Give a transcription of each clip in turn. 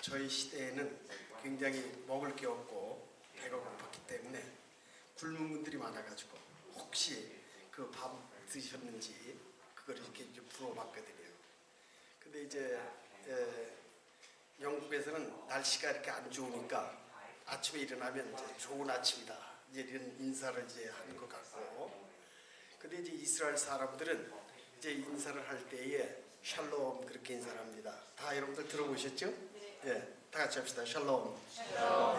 저희 시대에는 굉장히 먹을 게 없고 배가 고팠기 때문에 굶은 분들이 많아가지고 혹시 그 밥 드셨는지 그걸 이렇게 좀 물어봤거든요. 근데 이제 영국에서는 날씨가 이렇게 안 좋으니까 아침에 일어나면 이제 좋은 아침이다 이제 이런 인사를 이제 하는 것 같고, 근데 이제 이스라엘 사람들은 이제 인사를 할 때에 샬롬 그렇게 인사를 합니다. 다 여러분들 들어보셨죠? 예, 다 같이 합시다. 샬롬.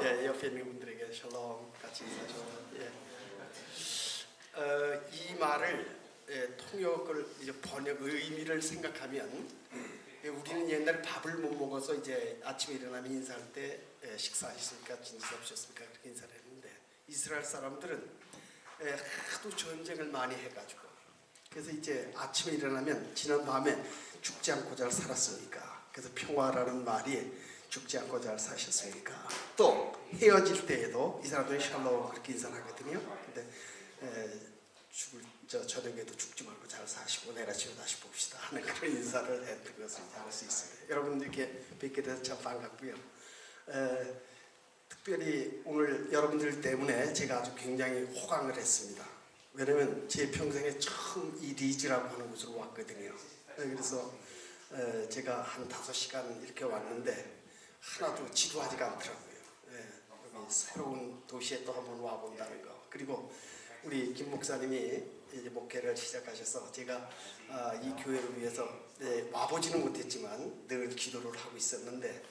예, 옆에 있는 분들에게 샬롬 같이 인사하죠. 예. 이 말을 통역을 이제 번역 의미를 생각하면 우리는 옛날에 밥을 못 먹어서 이제 아침에 일어나면 인사할 때 식사하셨습니까? 진짜 없으셨습니까? 그렇게 인사를 했는데 이스라엘 사람들은 하도 전쟁을 많이 해가지고 그래서 이제 아침에 일어나면 지난 밤에 죽지 않고 잘 살았습니까? 그래서 평화라는 말이 죽지 않고 잘 사셨습니까? 또 헤어질 때에도 이 사람들이 샬롬 그렇게 인사를 하거든요. 근데 저녁에도 죽지 말고 잘 사시고 내일 아침에 다시 봅시다 하는 그런 인사를 했던 것을 알 수 있습니다. 여러분 이렇게 뵙게 돼서 참 반갑고요. 특별히 오늘 여러분들 때문에 제가 아주 굉장히 호강을 했습니다. 왜냐면 제 평생에 처음 이 리즈라고 하는 곳으로 왔거든요. 그래서 제가 한 5시간 이렇게 왔는데 하나도 지루하지가 않더라고요. 여기 새로운 도시에 또 한번 와본다는 거. 그리고 우리 김 목사님이 이제 목회를 시작하셔서 제가 이 교회를 위해서 와보지는 못했지만 늘 기도를 하고 있었는데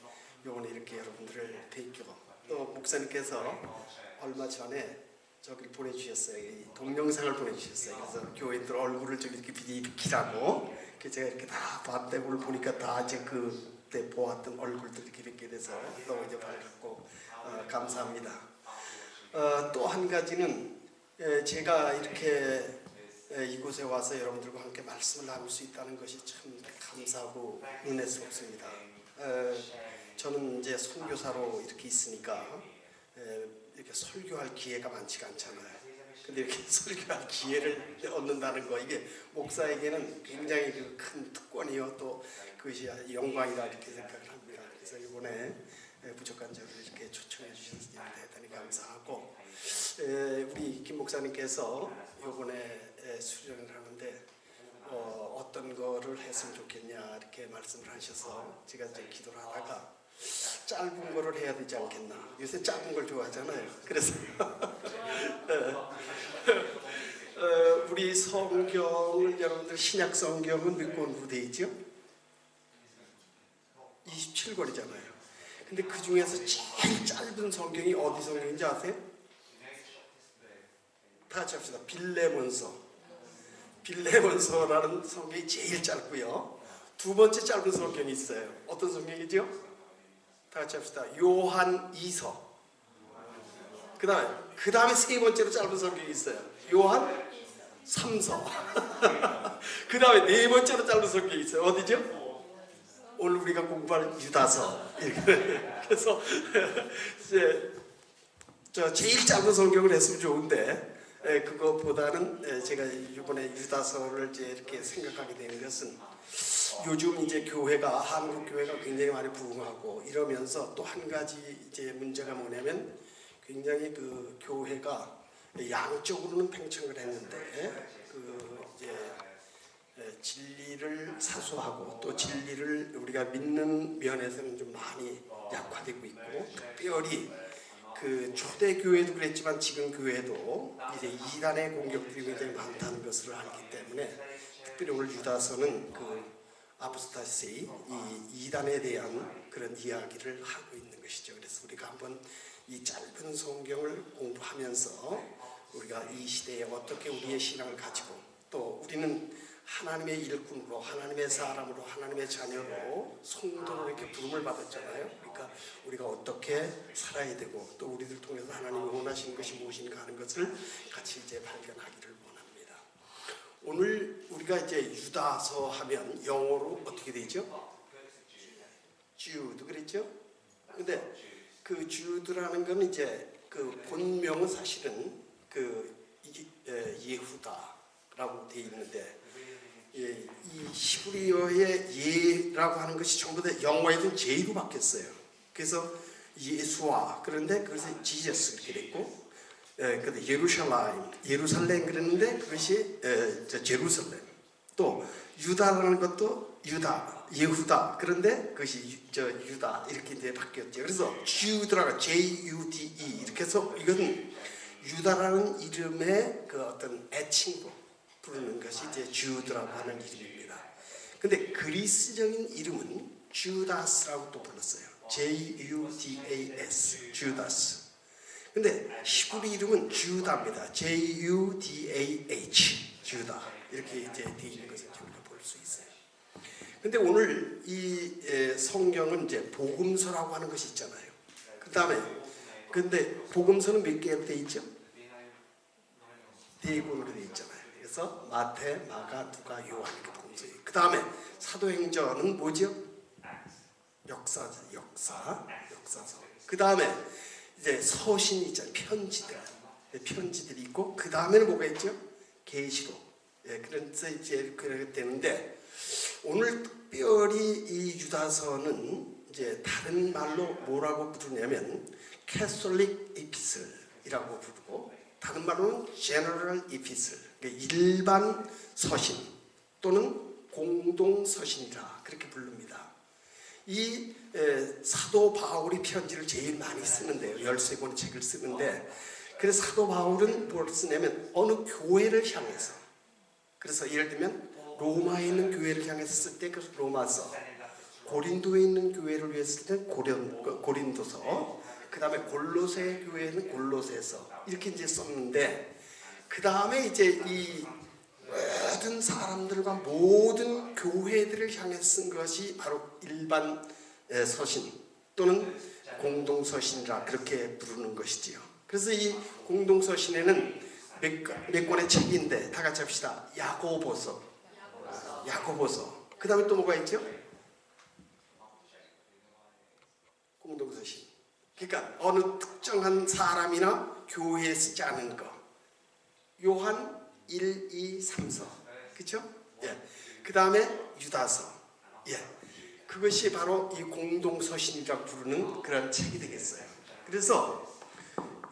요번에 이렇게 여러분들을 뵙고 또 목사님께서 얼마 전에 저기를 보내주셨어요. 이 동영상을 보내주셨어요. 그래서 교회들 얼굴을 좀 이렇게 비키라고 제가 이렇게 다 봤는데 오늘 보니까 다 이제 그때 보았던 얼굴들 이렇게 뵙게 돼서 너무 이제 반갑고 감사합니다. 또 한 가지는 제가 이렇게 이곳에 와서 여러분들과 함께 말씀을 나눌 수 있다는 것이 참 감사하고 은혜스럽습니다. 저는 이제 선교사로 이렇게 있으니까 이렇게 설교할 기회가 많지가 않잖아요. 근데 이렇게 설교할 기회를 얻는다는 거, 이게 목사에게는 굉장히 큰 특권이요, 또 그것이 영광이다 이렇게 생각을 합니다. 그래서 이번에 부족한 저를 이렇게 초청해 주셔서 대단히 감사하고, 우리 김 목사님께서 이번에 수련을 하는데 어떤 거를 했으면 좋겠냐 이렇게 말씀을 하셔서 제가 이제 기도를 하다가 짧은 거를 해야 되지 않겠나. 요새 짧은 걸 좋아하잖아요. 그래서 우리 성경은 여러분들 신약 성경은 몇 권으로 되어 있죠? 27권이잖아요. 근데 그 중에서 제일 짧은 성경이 어디 성경인지 아세요? 다 같이 합시다. 빌레몬서라는 성경이 제일 짧고요. 두 번째 짧은 성경이 있어요. 어떤 성경이죠? 다 같이 합시다. 요한 2서. 그 다음에 세 번째로 짧은 성경이 있어요. 요한 3서. 그 다음에 네 번째로 짧은 성경이 있어요. 어디죠? 오늘 우리가 공부할 유다서. 그래서 이제 제일 짧은 성경을 했으면 좋은데 그것보다는 제가 이번에 유다서를 이제 이렇게 생각하게 되는 것은 요즘 이제 교회가 한국 교회가 굉장히 많이 부흥하고 이러면서 또 한 가지 이제 문제가 뭐냐면 굉장히 그 교회가 양적으로는 팽창을 했는데 그 이제 진리를 사수하고 또 진리를 우리가 믿는 면에서는 좀 많이 약화되고 있고, 특별히 그 초대교회도 그랬지만 지금 교회도 이제 이단의 공격들이 굉장히 많다는 것을 알기 때문에 특별히 오늘 유다서는 그 아포스타시 이 이단에 대한 그런 이야기를 하고 있는 것이죠. 그래서 우리가 한번 이 짧은 성경을 공부하면서 우리가 이 시대에 어떻게 우리의 신앙을 가지고 또 우리는 하나님의 일꾼으로 하나님의 사람으로 하나님의 자녀로 성도로 이렇게 부름을 받았잖아요. 그러니까 우리가 어떻게 살아야 되고 또 우리들 통해서 하나님이 원하시는 것이 무엇인가 하는 것을 같이 이제 발견하기를 원합니다. 오늘 우리가 이제 유다서 하면 영어로 어떻게 되죠? 주드 그랬죠? 근데 그 주드라는 건 이제 그 본명은 사실은 그 예후다라고 되어 있는데 이 히브리어의 예라고 하는 것이 전부 다 영어에는 제로 바뀌었어요. 그래서 예수와 그런데 그것이 지저스 이렇게 됐고, 근데 예루살렘 그랬는데 그것이 제루살렘. 또 유다라는 것도 예후다 그런데 그것이 유다 이렇게 이제 바뀌었죠. 그래서 주드라가 JUDE 이렇게 해서 이건 유다라는 이름의 그 어떤 애칭으로 부르는 것이 이제 주드라고 하는 이름입니다. 근데 그리스적인 이름은 주다스라고 또 불렀어요. JUDAS, 주다스. 근데 히브리 이름은 주다입니다. JUDAH, 주다. 이렇게 이제 되어 있는 것을 우리가 볼 수 있어요. 근데 오늘 이 성경은 이제 복음서라고 하는 것이 있잖아요. 그 다음에, 근데 복음서는 몇 개로 되어 있죠? 4권으로 되어 있잖아요. 그래서 마태, 마가, 누가, 요한 이렇게 복음서예요. 그 다음에 사도행전은 뭐죠? 역사서. 그 다음에 이제 서신이 있잖아요. 편지들이 있고, 그 다음에는 뭐가 있죠? 계시록. 그래서 이제 그렇게 되는데, 오늘 특별히 이 유다서는 이제 다른 말로 뭐라고 부르냐면 캐톨릭 에피슬이라고 부르고, 다른 말로는 제너럴 에피슬, 일반 서신 또는 공동 서신이라 그렇게 부릅니다. 이 사도 바울이 편지를 제일 많이 쓰는데요. 13권의 책을 쓰는데, 그래서 사도 바울은 뭘 쓰냐면 어느 교회를 향해서, 그래서 예를 들면 로마에 있는 교회를 향해서 쓸 때 그 로마서, 고린도에 있는 교회를 위해서 쓸 때 고린도서, 그 다음에 골로새 교회는 골로새서 이렇게 이제 썼는데, 그 다음에 이제 이 모든 사람들과 모든 교회들을 향해 쓴 것이 바로 일반 서신 또는 공동서신이라 그렇게 부르는 것이지요. 그래서 이 공동서신에는 몇 권의 책인데 다 같이 합시다. 야고보서. 그 다음에 또 뭐가 있죠? 공동서신. 그러니까 어느 특정한 사람이나 교회에 쓰지 않은 거. 요한 1, 2, 3서. 그렇죠? 예. 그 다음에 유다서. 예. 그것이 바로 이 공동서신이라고 부르는 그런 책이 되겠어요. 그래서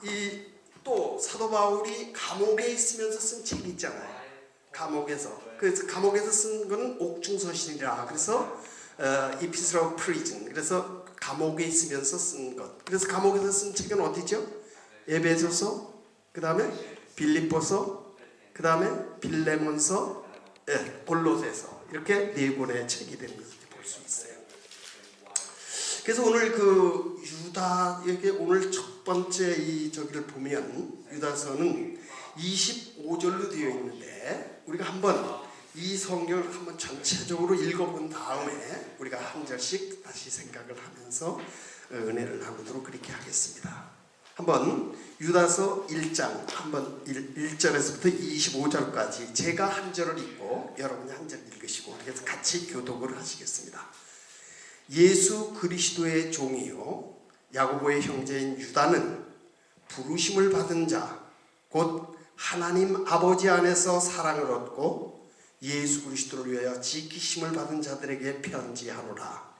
이 또 사도 바울이 감옥에 있으면서 쓴 책이 있잖아요. 감옥에서. 그래서 감옥에서 쓴 거는 옥중서신이라. 그래서 Epistle of Prison. 그래서 감옥에 있으면서 쓴 것. 그래서 감옥에서 쓴 책은 어디죠? 에베소서, 그 다음에 빌립보서, 그 다음에 빌레몬서, 골로새서. 이렇게 4권의 책이 되는 것을 볼 수 있어요. 그래서 오늘 그 유다에게 오늘 첫 번째 이 저기를 보면 유다서는 25절로 되어 있는데, 우리가 한번 이 성경을 한번 전체적으로 읽어본 다음에 우리가 한 절씩 다시 생각을 하면서 은혜를 나누도록 그렇게 하겠습니다. 한번 유다서 1장 한번 1절에서부터 25절까지 제가 한 절을 읽고 여러분이 한 절 읽으시고 그래서 같이 교독을 하시겠습니다. 예수 그리스도의 종이요 야고보의 형제인 유다는 부르심을 받은 자 곧 하나님 아버지 안에서 사랑을 얻고 예수 그리스도를 위하여 지키심을 받은 자들에게 편지하노라.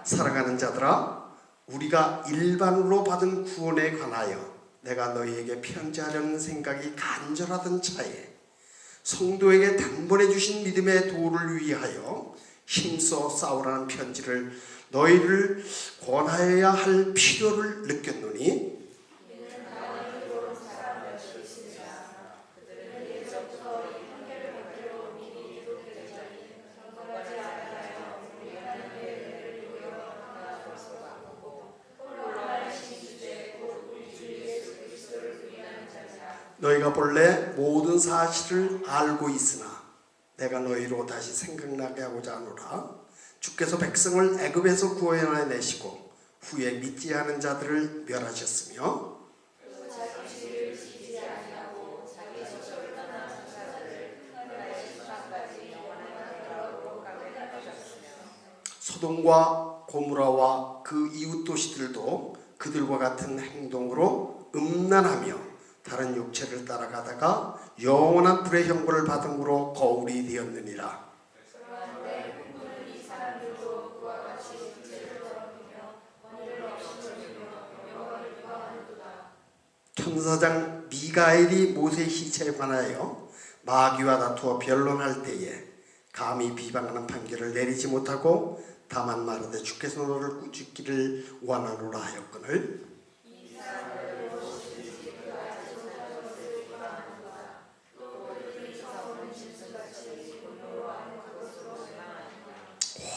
사랑하는 자들아, 우리가 일반으로 받은 구원에 관하여 내가 너희에게 편지하려는 생각이 간절하던 차에 성도에게 단번에 주신 믿음의 도를 위하여 힘써 싸우라는 편지를 너희를 권하여야 할 필요를 느꼈노니, 너희가 본래 모든 사실을 알고 있으나 내가 너희로 다시 생각나게 하고자 하노라. 주께서 백성을 애굽에서 구원해내시고 후에 믿지 않은 자들을 멸하셨으며 소돔과 고모라와 그 이웃 도시들도 그들과 같은 행동으로 음란하며 다른 육체를 따라가다가 영원한 불의 형벌을 받음으로 거울이 되었느니라. 천사장 미가엘이 모세의 시체에 관하여 마귀와 다투어 변론할 때에 감히 비방하는 판결을 내리지 못하고 다만 말하되 주께서 너를 꾸짖기를 원하노라 하였거늘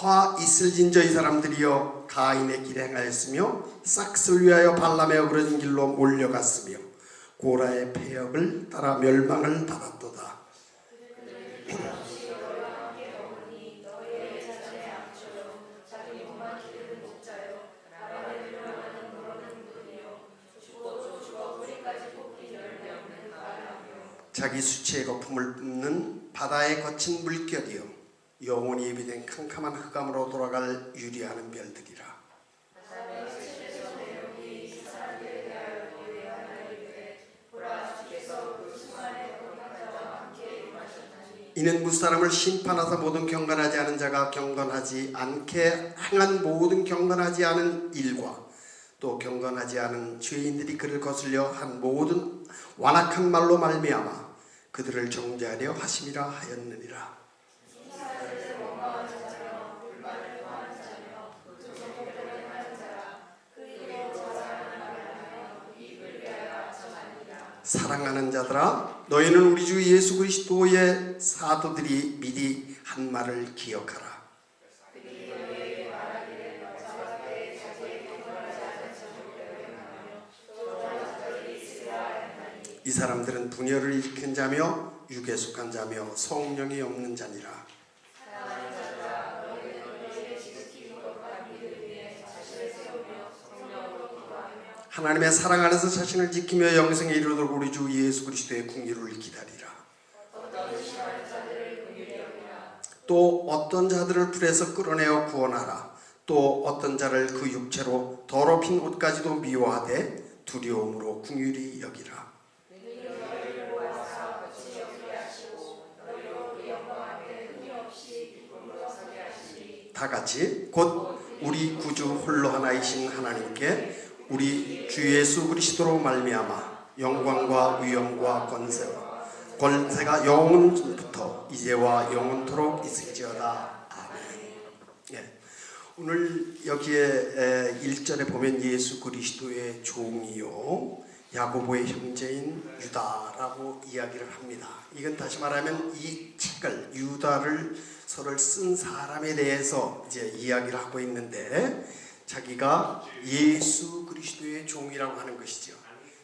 화 있을진저 이 사람들이여 가인의 길에 행하였으며 싹스를 위하여 발람의 어그러진 길로 몰려갔으며 고라의 폐역을 따라 멸망을 받았도다. 자기 수치의 거품을 뿜는 바다의 거친 물결이여 영원히 예비된 캄캄한 흑암으로 돌아갈 유리하는 별들이라. 이는 무사람을 심판하사 모든 경건하지 않은 자가 경건하지 않게 행한 모든 경건하지 않은 일과 또 경건하지 않은 죄인들이 그를 거슬려 한 모든 완악한 말로 말미암아 그들을 정죄하려 하심이라 하였느니라. 사랑하는 자들아 너희는 우리 주 예수 그리스도의 사도들이 미리 한 말을 기억하라. 이 사람들은 분열을 일으킨 자며 육에 속한 자며 성령이 없는 자니라. 하나님의 사랑 안에서 자신을 지키며 영생에 이르도록 우리 주 예수 그리스도의 궁유를 기다리라. 또 어떤 자들을 불에서 끌어내어 구원하라. 또 어떤 자를 그 육체로 더럽힌 옷까지도 미워하되 두려움으로 궁유리 여기라. 다 같이 곧 우리 구주 홀로 하나이신 하나님께 우리 주 예수 그리스도로 말미암아 영광과 위엄과 권세가 영원부터 이제와 영원토록 있을지어다. 아멘. 예. 오늘 여기에 1절에 보면 예수 그리스도의 종이요 야고보의 형제인 유다라고 이야기를 합니다. 이건 다시 말하면 이 책을 유다를 서를 쓴 사람에 대해서 이제 이야기를 하고 있는데 자기가 예수 그리스도의 종이라고 하는 것이죠.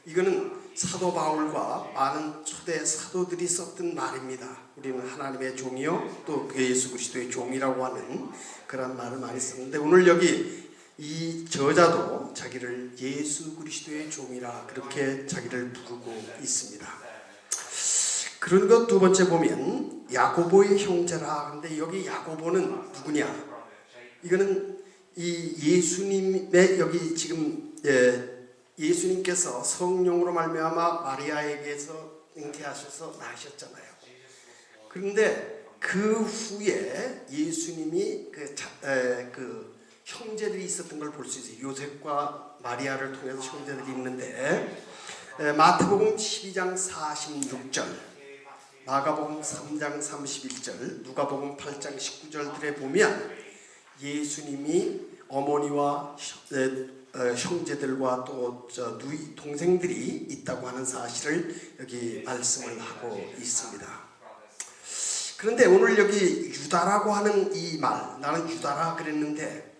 이거는 사도 바울과 많은 초대 사도들이 썼던 말입니다. 우리는 하나님의 종이요 또 예수 그리스도의 종이라고 하는 그런 말을 많이 썼는데 오늘 여기 이 저자도 자기를 예수 그리스도의 종이라 그렇게 자기를 부르고 있습니다. 그런 것 두 번째 보면 야고보의 형제라. 근데 여기 야고보는 누구냐? 이거는 이 예수님의 여기 지금 예수님께서 성령으로 말미암아 마리아에게서 잉태하셔서 낳으셨잖아요. 그런데 그 후에 예수님이 그 형제들이 있었던 걸 볼 수 있어요. 요셉과 마리아를 통해서 형제들이 있는데 마태복음 12장 46절, 마가복음 3장 31절, 누가복음 8장 19절들에 보면 예수님이 어머니와 형제들과 또 누이 동생들이 있다고 하는 사실을 여기 말씀을 하고 있습니다. 그런데 오늘 여기 유다라고 하는 이 말, 나는 유다라 그랬는데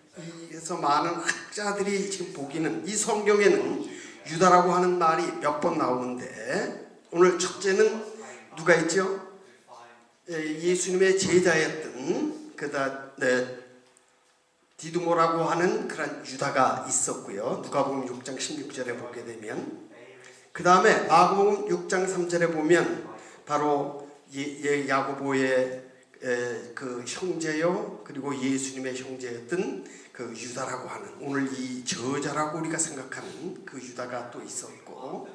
이에서 많은 학자들이 지금 보기는 이 성경에는 유다라고 하는 말이 몇 번 나오는데 오늘 첫째는 누가 있죠? 예수님의 제자였던 디두모라고 하는 그런 유다가 있었고요. 누가복음 6장 16절에 보게 되면 그 다음에 마가복음 6장 3절에 보면 바로 야고보의 그 형제요 그리고 예수님의 형제였던 그 유다라고 하는 오늘 이 저자라고 우리가 생각하는 그 유다가 또 있었고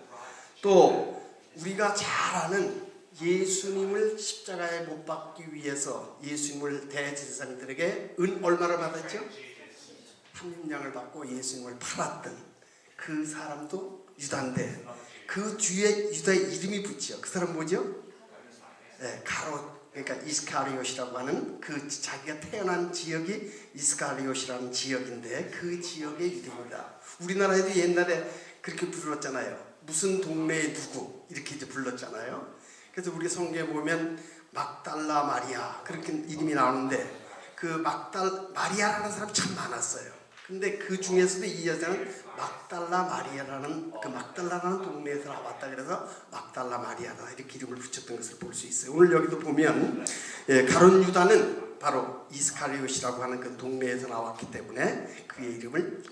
또 우리가 잘 아는 예수님을 십자가에 못 박기 위해서 예수님을 대제사장들에게 얼마를 받았죠? 30냥을 받고 예수님을 팔았던 그 사람도 유다인데 그 뒤에 유다의 이름이 붙죠. 그 사람 뭐죠? 네, 가롯, 그러니까 이스카리옷이라고 하는 그 자기가 태어난 지역이 이스카리옷이라는 지역인데 그 지역의 이름입니다. 우리나라에도 옛날에 그렇게 불렀잖아요. 무슨 동네의 누구 이렇게 이제 불렀잖아요. 그래서 우리 성경에 보면 막달라 마리아 그렇게 이름이 나오는데 그 마리아라는 사람이 참 많았어요. 근데 그 중에서도 이 여자는 막달라 마리아라는 그 막달라라는 동네에서 나왔다 그래서 막달라 마리아라 이렇게 이름을 붙였던 것을 볼 수 있어요. 오늘 여기도 보면 가룟 유다는 바로 이스카리옷이라고 하는 그 동네에서 나왔기 때문에 그의 이름을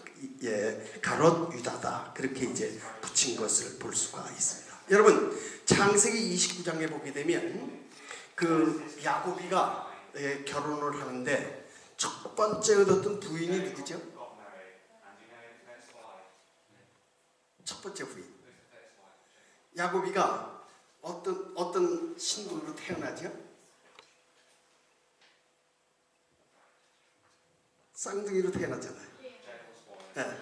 가롯 유다다 그렇게 이제 붙인 것을 볼 수가 있습니다. 여러분 창세기 29장에 보게 되면 그 야곱이가 결혼을 하는데 첫 번째 얻었던 부인이 누구죠? 첫 번째 부인. 야곱이가 어떤 신분으로 태어나죠? 쌍둥이로 태어났잖아요. 네.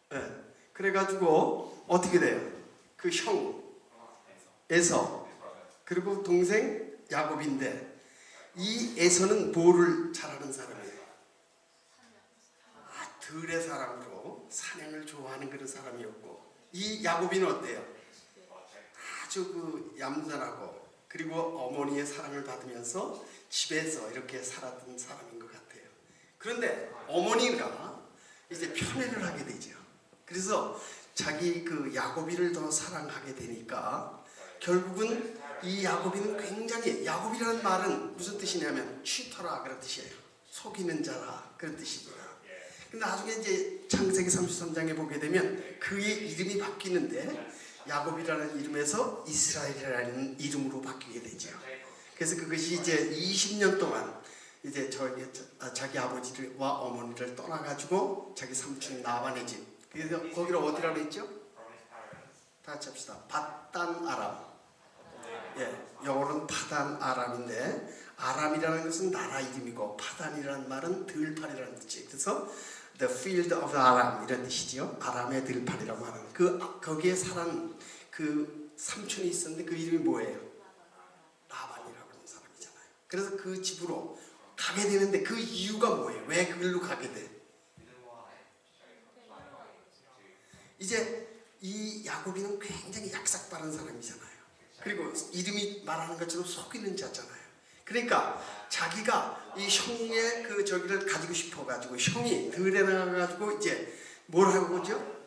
네. 그래가지고 어떻게 돼요? 그 형 에서 그리고 동생 야곱인데 이 에서는 뭐를 잘하는 사람이에요? 들의 사람으로 사냥을 좋아하는 그런 사람이었고 이 야곱이는 어때요? 아주 그 얌전하고 그리고 어머니의 사랑을 받으면서 집에서 이렇게 살았던 사람인 것 같아요. 그런데 어머니가 이제 편애를 하게 되죠. 그래서 자기 그 야곱이를 더 사랑하게 되니까 결국은 이 야곱이는 굉장히 야곱이라는 말은 무슨 뜻이냐면 취터라 그런 뜻이에요. 속이는 자라 그런 뜻입니다. 근데 나중에 이제 창세기 33장에 보게 되면 그의 이름이 바뀌는데 야곱이라는 이름에서 이스라엘이라는 이름으로 바뀌게 되죠. 그래서 그것이 이제 20년 동안 이제 자기 아버지와 어머니를 떠나가지고 자기 삼촌 라반의 집. 그래서 거기를 어디라고 했죠? 다 같이 합시다. 바단 아람. 영어로는 파단 아람인데 아람이라는 것은 나라 이름이고 파단이라는 말은 들판이라는 뜻이에요. 그래서 The Field of Aram 이런 뜻이지요. 아람의 들판이라고 하는 거기에 사는 그 삼촌이 있었는데 그 이름이 뭐예요? 라반이라고 하는 사람이잖아요. 그래서 그 집으로 가게 되는데 그 이유가 뭐예요? 왜 그걸로 가게 돼? 이제 이 야곱이는 굉장히 약삭빠른 사람이잖아요. 그리고 이름이 말하는 것처럼 속이는 자잖아요. 그러니까 자기가 이 형의 그 저기를 가지고 싶어가지고 형이 들에 나가가지고 이제 뭘 하고 오죠?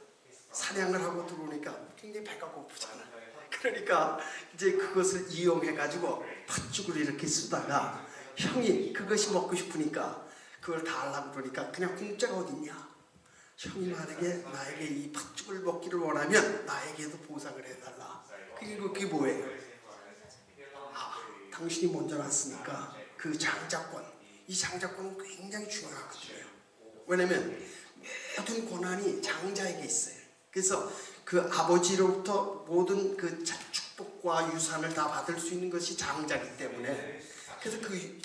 사냥을 하고 들어오니까 굉장히 배가 고프잖아. 그러니까 이제 그것을 이용해가지고 팥죽을 이렇게 쓰다가 형이 그것이 먹고 싶으니까 그걸 다 하려고 그러니까 그냥 공짜가 어딨냐? 형이 만약에 나에게 이 팥죽을 먹기를 원하면 나에게도 보상을 해달라. 그게 뭐예요? 당신이 먼저 났으니까 그 장자권, 이 장자권은 굉장히 중요하거든요. 왜냐면 모든 권한이 장자에게 있어요. 그래서 그 아버지로부터 모든 그 축복과 유산을 다 받을 수 있는 것이 장자이기 때문에 그래서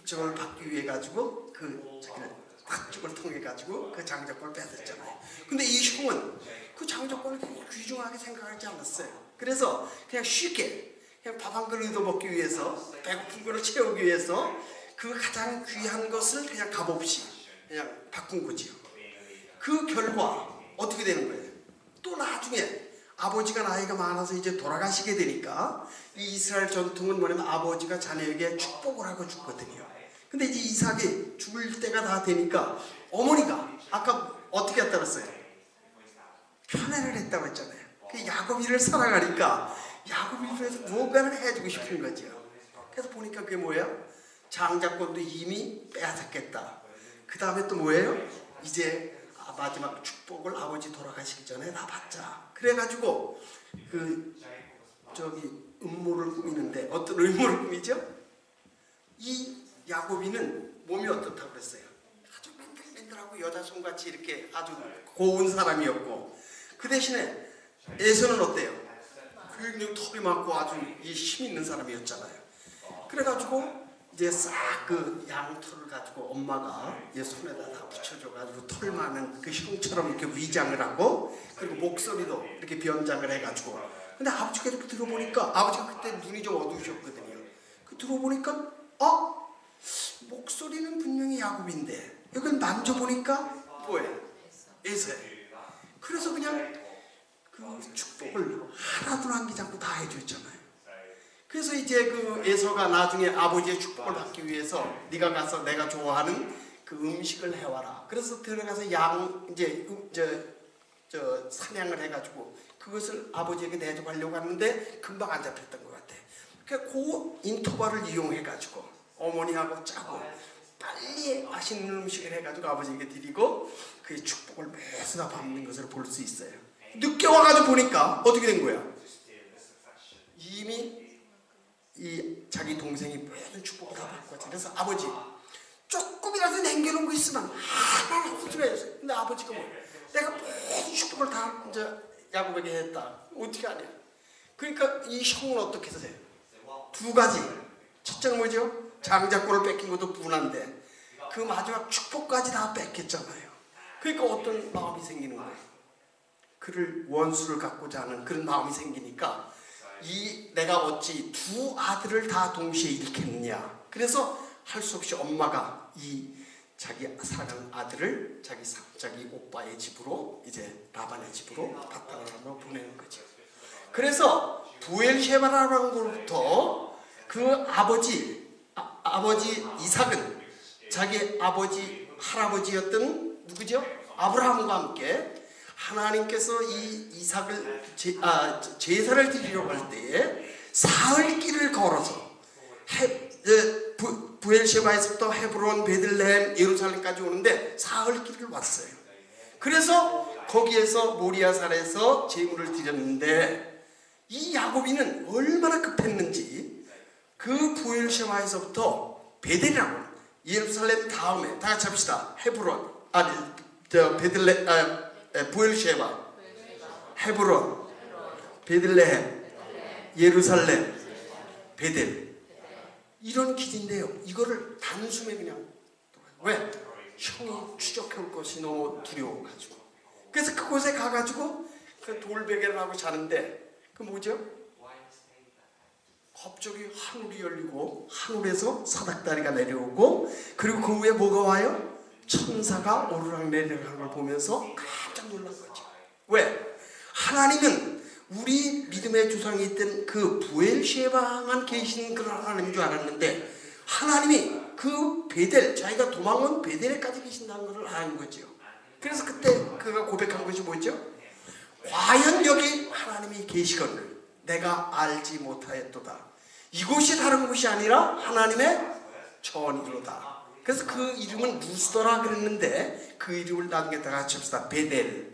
저걸 받기 위해 가지고 자기는 팥죽을 통해 가지고 그 장자권을 뺏었잖아요. 근데 이 형은 그 장자권을 귀중하게 생각하지 않았어요. 그래서 그냥 쉽게 그냥 밥 한 그릇 얻어먹기 위해서 배고픈 거를 채우기 위해서 그 가장 귀한 것을 그냥 값없이 그냥 바꾼 거지요. 그 결과 어떻게 되는 거예요? 또 나중에 아버지가 나이가 많아서 이제 돌아가시게 되니까 이 이스라엘 전통은 뭐냐면 아버지가 자녀에게 축복을 하고 죽거든요. 근데 이제 이삭이 죽을 때가 다 되니까 어머니가 아까 어떻게 했다고 했어요? 편애를 했다고 했잖아요. 그 야곱이를 사랑하니까 야곱이를 위해서 무언가를 해주고 싶은 거죠. 그래서 보니까 그게 뭐예요? 장자권도 이미 빼앗았겠다. 그 다음에 또 뭐예요? 이제 마지막 축복을 아버지 돌아가시기 전에 나 받자. 그래가지고 음모를 꾸미는데 어떤 음모를 꾸미죠? 이 야곱이는 몸이 어떻다고 그랬어요? 아주 맨들맨들하고 여자 손같이 이렇게 아주 고운 사람이었고 그 대신에 에서는 어때요? 굉장히 턱이 많고 아주 힘 있는 사람이었잖아요. 그래가지고 이제 싹 그 양털을 가지고 엄마가 얘 손에다 다 붙여줘가지고 털 많은 그 형처럼 이렇게 위장을 하고, 그리고 목소리도 이렇게 변장을 해가지고. 근데 아버지가 이렇게 들어보니까, 아버지가 그때 눈이 좀 어두우셨거든요. 그 들어보니까 목소리는 분명히 야곱인데 이걸 만져보니까 뭐예요? 에서예요. 그래서 그냥 그 축복을 하나도 남기지 않고 다 해줬잖아요. 그래서 이제 그 에서가 나중에 아버지의 축복을 받기 위해서 네가 가서 내가 좋아하는 그 음식을 해와라. 그래서 들어가서 이제 사냥을 해가지고 그것을 아버지에게 대접하려고 하는데 금방 안 잡혔던 것 같아. 그러니까 그 인터벌을 이용해가지고 어머니하고 짜고 빨리 맛있는 음식을 해가지고 아버지에게 드리고 그 축복을 매수 다 받는 것을 볼 수 있어요. 늦게 와가지고 보니까 어떻게 된 거야? 이미 이 자기 동생이 모든 축복을 다 받고 왔지. 그래서 아버지 조금이라도 남겨놓은 거 있으면 하나는 호주해주세요. 근데 아버지가 내가 모든 축복을 다 이제 야곱에게 했다. 어떻게 하냐? 그러니까 이 형은 어떻게 해서 해요? 두 가지. 첫째는 뭐죠? 장자권을 뺏긴 것도 분한데 그 마지막 축복까지 다 뺏겼잖아요. 그러니까 어떤 마음이 생기는 거예요? 그를 원수를 갖고자 하는 그런 마음이 생기니까 내가 어찌 두 아들을 다 동시에 잃겠느냐. 그래서 할 수 없이 엄마가 자기 사랑하는 아들을 자기 오빠의 집으로, 이제 라반의 집으로 바탕으로 보내는 거죠. 그래서 부엘셰바라는 곳부터 그 아버지 이삭은 자기 아버지 할아버지였던 누구죠? 아브라함과 함께 하나님께서 이 이삭을 제사를 드리려고 할 때에 사흘 길을 걸어서 부엘셰바에서부터 헤브론, 베들레헴, 예루살렘까지 오는데 사흘 길을 왔어요. 그래서 거기에서 모리아산에서 제물을 드렸는데 이 야곱이는 얼마나 급했는지 그 부엘셰바에서부터 베델이라고, 예루살렘 다음에 다 같이 합시다. 헤브론, 부엘셰바, 헤브론, 베들레헴, 예루살렘, 베델, 이런 길인데요. 이거를 단숨에 그냥 왜? 형이 추적해올 것이 너무 두려워가지고. 그래서 그곳에 가가지고 그 돌베개를 하고 자는데 그 뭐죠? 갑자기 하늘이 열리고 하늘에서 사닥다리가 내려오고, 그리고 그 위에 뭐가 와요? 천사가 오르락내리락 하는 걸 보면서 깜짝 놀란 거죠. 왜? 하나님은 우리 믿음의 조상이 있던 그 부엘셰바만 계신 그런 하나님인 줄 알았는데 하나님이 그 베델, 자기가 도망온 베델에까지 계신다는 것을 아는 거죠. 그래서 그때 그가 고백한 것이 뭐죠? 과연 여기 하나님이 계시거늘 내가 알지 못하였도다. 이곳이 다른 곳이 아니라 하나님의 전이로다. 그래서 그 이름은 루스더라 그랬는데 그 이름을 나중에 다 같이 합시다. 베델.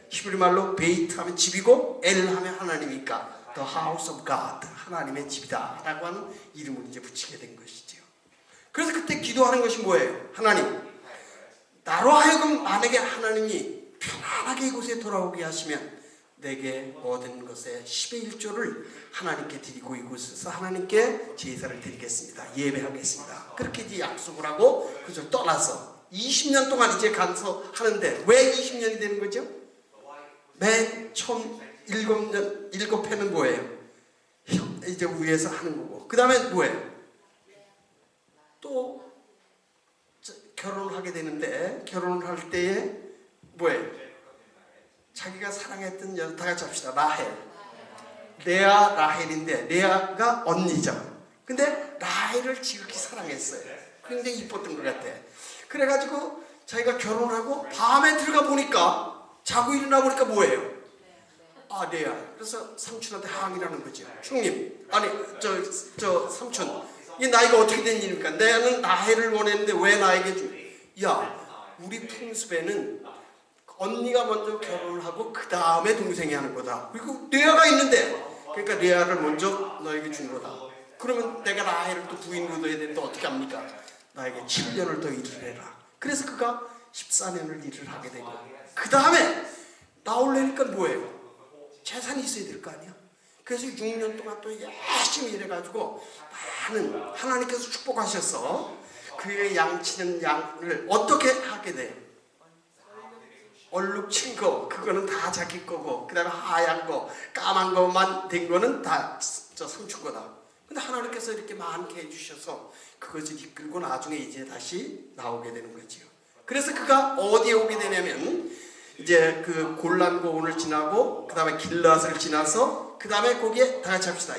히브리 말로 베이트 하면 집이고 엘 하면 하나님이니까 The House of God, 하나님의 집이다 라고 하는 이름을 이제 붙이게 된 것이죠. 그래서 그때 기도하는 것이 뭐예요? 하나님, 나로 하여금 만약에 하나님이 편안하게 이곳에 돌아오게 하시면 내게 얻은 것의 10의 1조를 하나님께 드리고 이곳에서 하나님께 제사를 드리겠습니다. 예배하겠습니다. 그렇게 이제 약속을 하고 그저 떠나서 20년 동안 이제 가서 하는데 왜 20년이 되는 거죠? 맨 처음 7회는 뭐예요? 이제 위에서 하는 거고, 그 다음에 뭐예요? 또 결혼을 하게 되는데 결혼을 할 때에 뭐예요? 자기가 사랑했던 여자, 다 같이 합시다. 라헬. 레아, 라헬인데 레아가 언니죠. 근데 라헬을 지극히 사랑했어요. 굉장히 이뻤던 것 같아. 그래가지고 자기가 결혼하고 밤에 들어가 보니까, 자고 일어나 보니까 뭐예요? 레아. 그래서 삼촌한테 항의라는 거죠. 형님, 아니 저 삼촌, 이 나이가 어떻게 된 일입니까? 나는 라헬을 원했는데 왜 나에게 우리 풍습에는 언니가 먼저 결혼을 하고 그 다음에 동생이 하는 거다. 그리고 레아가 있는데, 그러니까 레아를 먼저 너에게 준 거다. 그러면 내가 라헬을 또 부인으로 둬야 되는데 어떻게 합니까? 나에게 7년을 더 일을 해라. 그래서 그가 14년을 일을 하게 되고, 그 다음에 나오려니까 뭐예요? 재산이 있어야 될 거 아니야? 그래서 6년 동안 또 열심히 일해가지고 많은 하나님께서 축복하셔서 그의 양치는 양을 어떻게 하게 돼요? 얼룩친 거 그거는 다 자기 거고, 그 다음에 하얀 거 까만 거만 된 거는 다 저 삼촌 거다. 근데 하나님께서 이렇게 많게 해주셔서 그것을 이끌고 나중에 이제 다시 나오게 되는 거지요. 그래서 그가 어디에 오게 되냐면 이제 그 골란 고원을 지나고 그 다음에 길앗을 지나서 그 다음에 거기에 다 같이 합시다.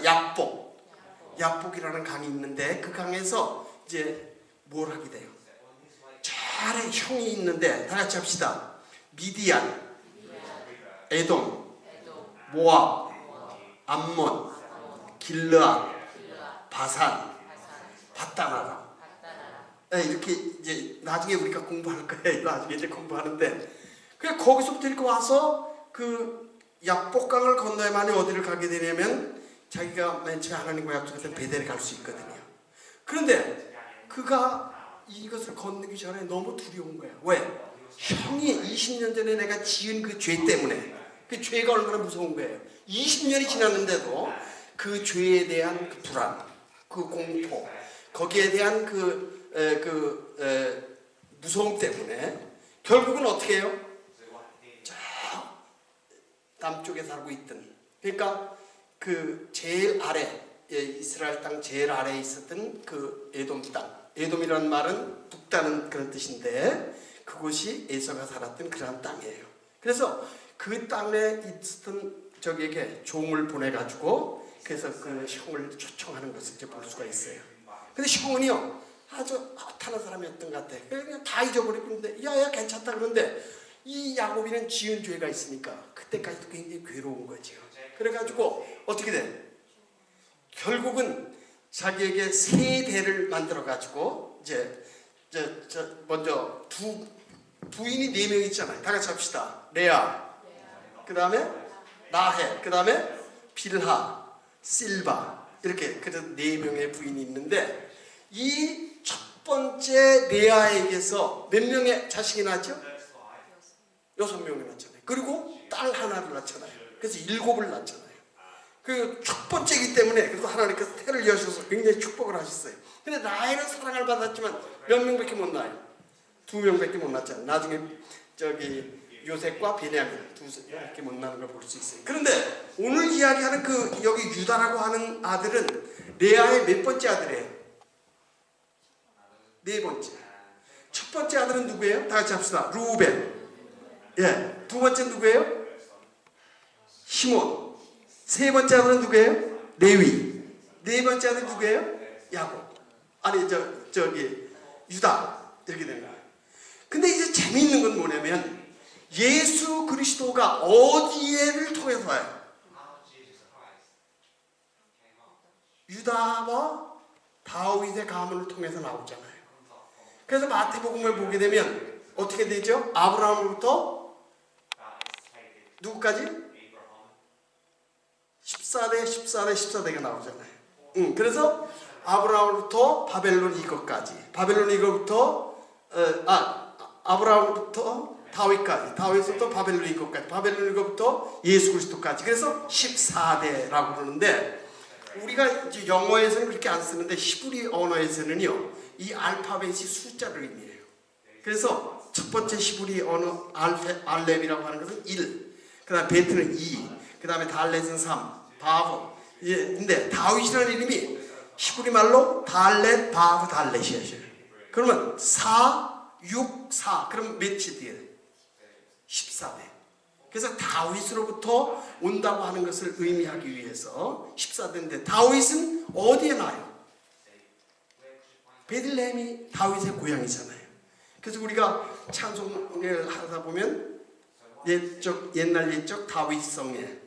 약복이라는 강이 있는데 그 강에서 이제 뭘 하게 돼요? 잘에 형이 있는데 다 같이 합시다. 미디안, 에돔, 모압, 암몬, 길르앗, 바산, 바다나라. 이렇게 이제 나중에 우리가 공부할 거예요. 나중에 이제 공부하는데, 그래 거기서부터 이렇게 와서 그 약복강을 건너야만이 어디를 가게 되냐면 자기가 맨 처음에 하나님과 약속했던 베델에 갈 수 있거든요. 그런데 그가 이것을 건너기 전에 너무 두려운 거야. 왜? 형이 20년 전에 내가 지은 그 죄 때문에, 그 죄가 얼마나 무서운 거예요. 20년이 지났는데도 그 죄에 대한 그 불안, 그 공포, 거기에 대한 무서움 때문에 결국은 어떻게 해요? 저 남쪽에 살고 있던, 그러니까 그 제일 아래, 이스라엘 땅 제일 아래에 있었던 그 에돔 땅, 에돔이라는 말은 북다는 그런 뜻인데 그곳이 에서가 살았던 그런 땅이에요. 그래서 그 땅에 있었던 저기에게 종을 보내가지고 그래서 그 형을 초청하는 것을 이제 볼 수가 있어요. 근데 형은요 아주 핫한 사람이었던 것 같아. 그냥 다 잊어버리고 있는데 야야 괜찮다 그런데 이 야곱이는 지은 죄가 있으니까 그때까지도 굉장히 괴로운 거죠. 그래가지고 어떻게 돼? 결국은 자기에게 세 대를 만들어가지고 이제 먼저 부인이 4명 있잖아요. 다 같이 합시다. 레아, 그 다음에 라헬, 그 다음에 빌하, 실바, 이렇게 그래서 4명의 부인이 있는데 이 첫 번째 레아에게서 몇 명의 자식이 낳았죠? 6명이 낳잖아요. 그리고 딸 하나를 낳잖아요. 그래서 7을 낳잖아요. 그 첫 번째이기 때문에 그래서 하나님께서 태를 여셔서 굉장히 축복을 하셨어요. 근데 라헬은 사랑을 받았지만 몇 명밖에 못 낳아요? 2명밖에 못 낳잖아요. 나중에 저기 요셉과 베냐민 2명밖에 못 낳는 걸 볼 수 있어요. 그런데 오늘 이야기하는 그 여기 유다라고 하는 아들은 레아의 몇 번째 아들이에요? 4번째. 첫 번째 아들은 누구예요? 다 같이 합시다. 루벤. 예. 2번째 누구예요? 시몬. 3번째 아들은 누구예요? 레위. 4번째 아들은 누구예요? 야곱. 아니 저기 유다. 이렇게 되는 거예요. 근데 이제 재미있는 건 뭐냐면 예수 그리스도가 어디에를 통해서 와요? 유다와 다윗의 가문을 통해서 나오잖아요. 그래서 마태복음을 보게 되면 어떻게 되죠? 아브라함으로부터 누구까지? 14대가 나오잖아요. 그래서 아브라함으로부터 바벨론 이것까지, 바벨론 이것부터 아브라함부터 다윗까지, 다윗부터 바벨론 이것까지, 바벨론 이것부터 예수 그리스도까지. 그래서 14대라고 그러는데 우리가 이제 영어에서는 그렇게 안 쓰는데 히브리 언어에서는요 이 알파벳이 숫자를 의미해요. 그래서 첫 번째 히브리 언어 알렙이라고 하는 것은 1, 그 다음에 베트는 2, 그 다음에 달렛은 3, 바브. 근데 다윗이라는 이름이 히브리 말로 달렛, 바브, 달렛이에요. 그러면 4, 6, 4. 그럼 몇이 돼요? 14대. 그래서 다윗으로부터 온다고 하는 것을 의미하기 위해서 14대인데 다윗은 어디에 나요? 베들레헴이 다윗의 고향이잖아요. 그래서 우리가 찬송을 하다 보면 옛날 옛적 다윗성에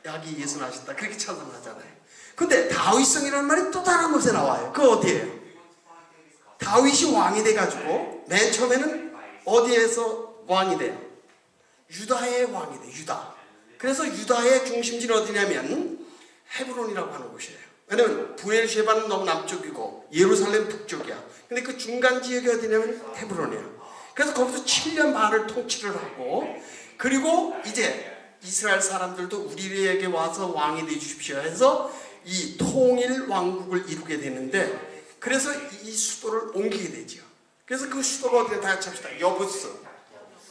약이 예수 나셨다 그렇게 찬송하잖아요. 근데 다윗성이라는 말이 또 다른 곳에 나와요. 그 어디예요? 다윗이 왕이 돼가지고 맨 처음에는 어디에서 왕이 돼요? 유다의 왕이 돼요. 유다. 그래서 유다의 중심지는 어디냐면 헤브론이라고 하는 곳이에요. 왜냐면 부엘셰바는 너무 남쪽이고 예루살렘 북쪽이야. 근데 그 중간 지역이 어디냐면 헤브론이야. 그래서 거기서 7년 반을 통치를 하고 그리고 이제 이스라엘 사람들도 우리에게 와서 왕이 되어 주십시오 해서 이 통일 왕국을 이루게 되는데, 그래서 이 수도를 옮기게 되죠. 그래서 그 수도가 어떻게 다 합시다. 여부스,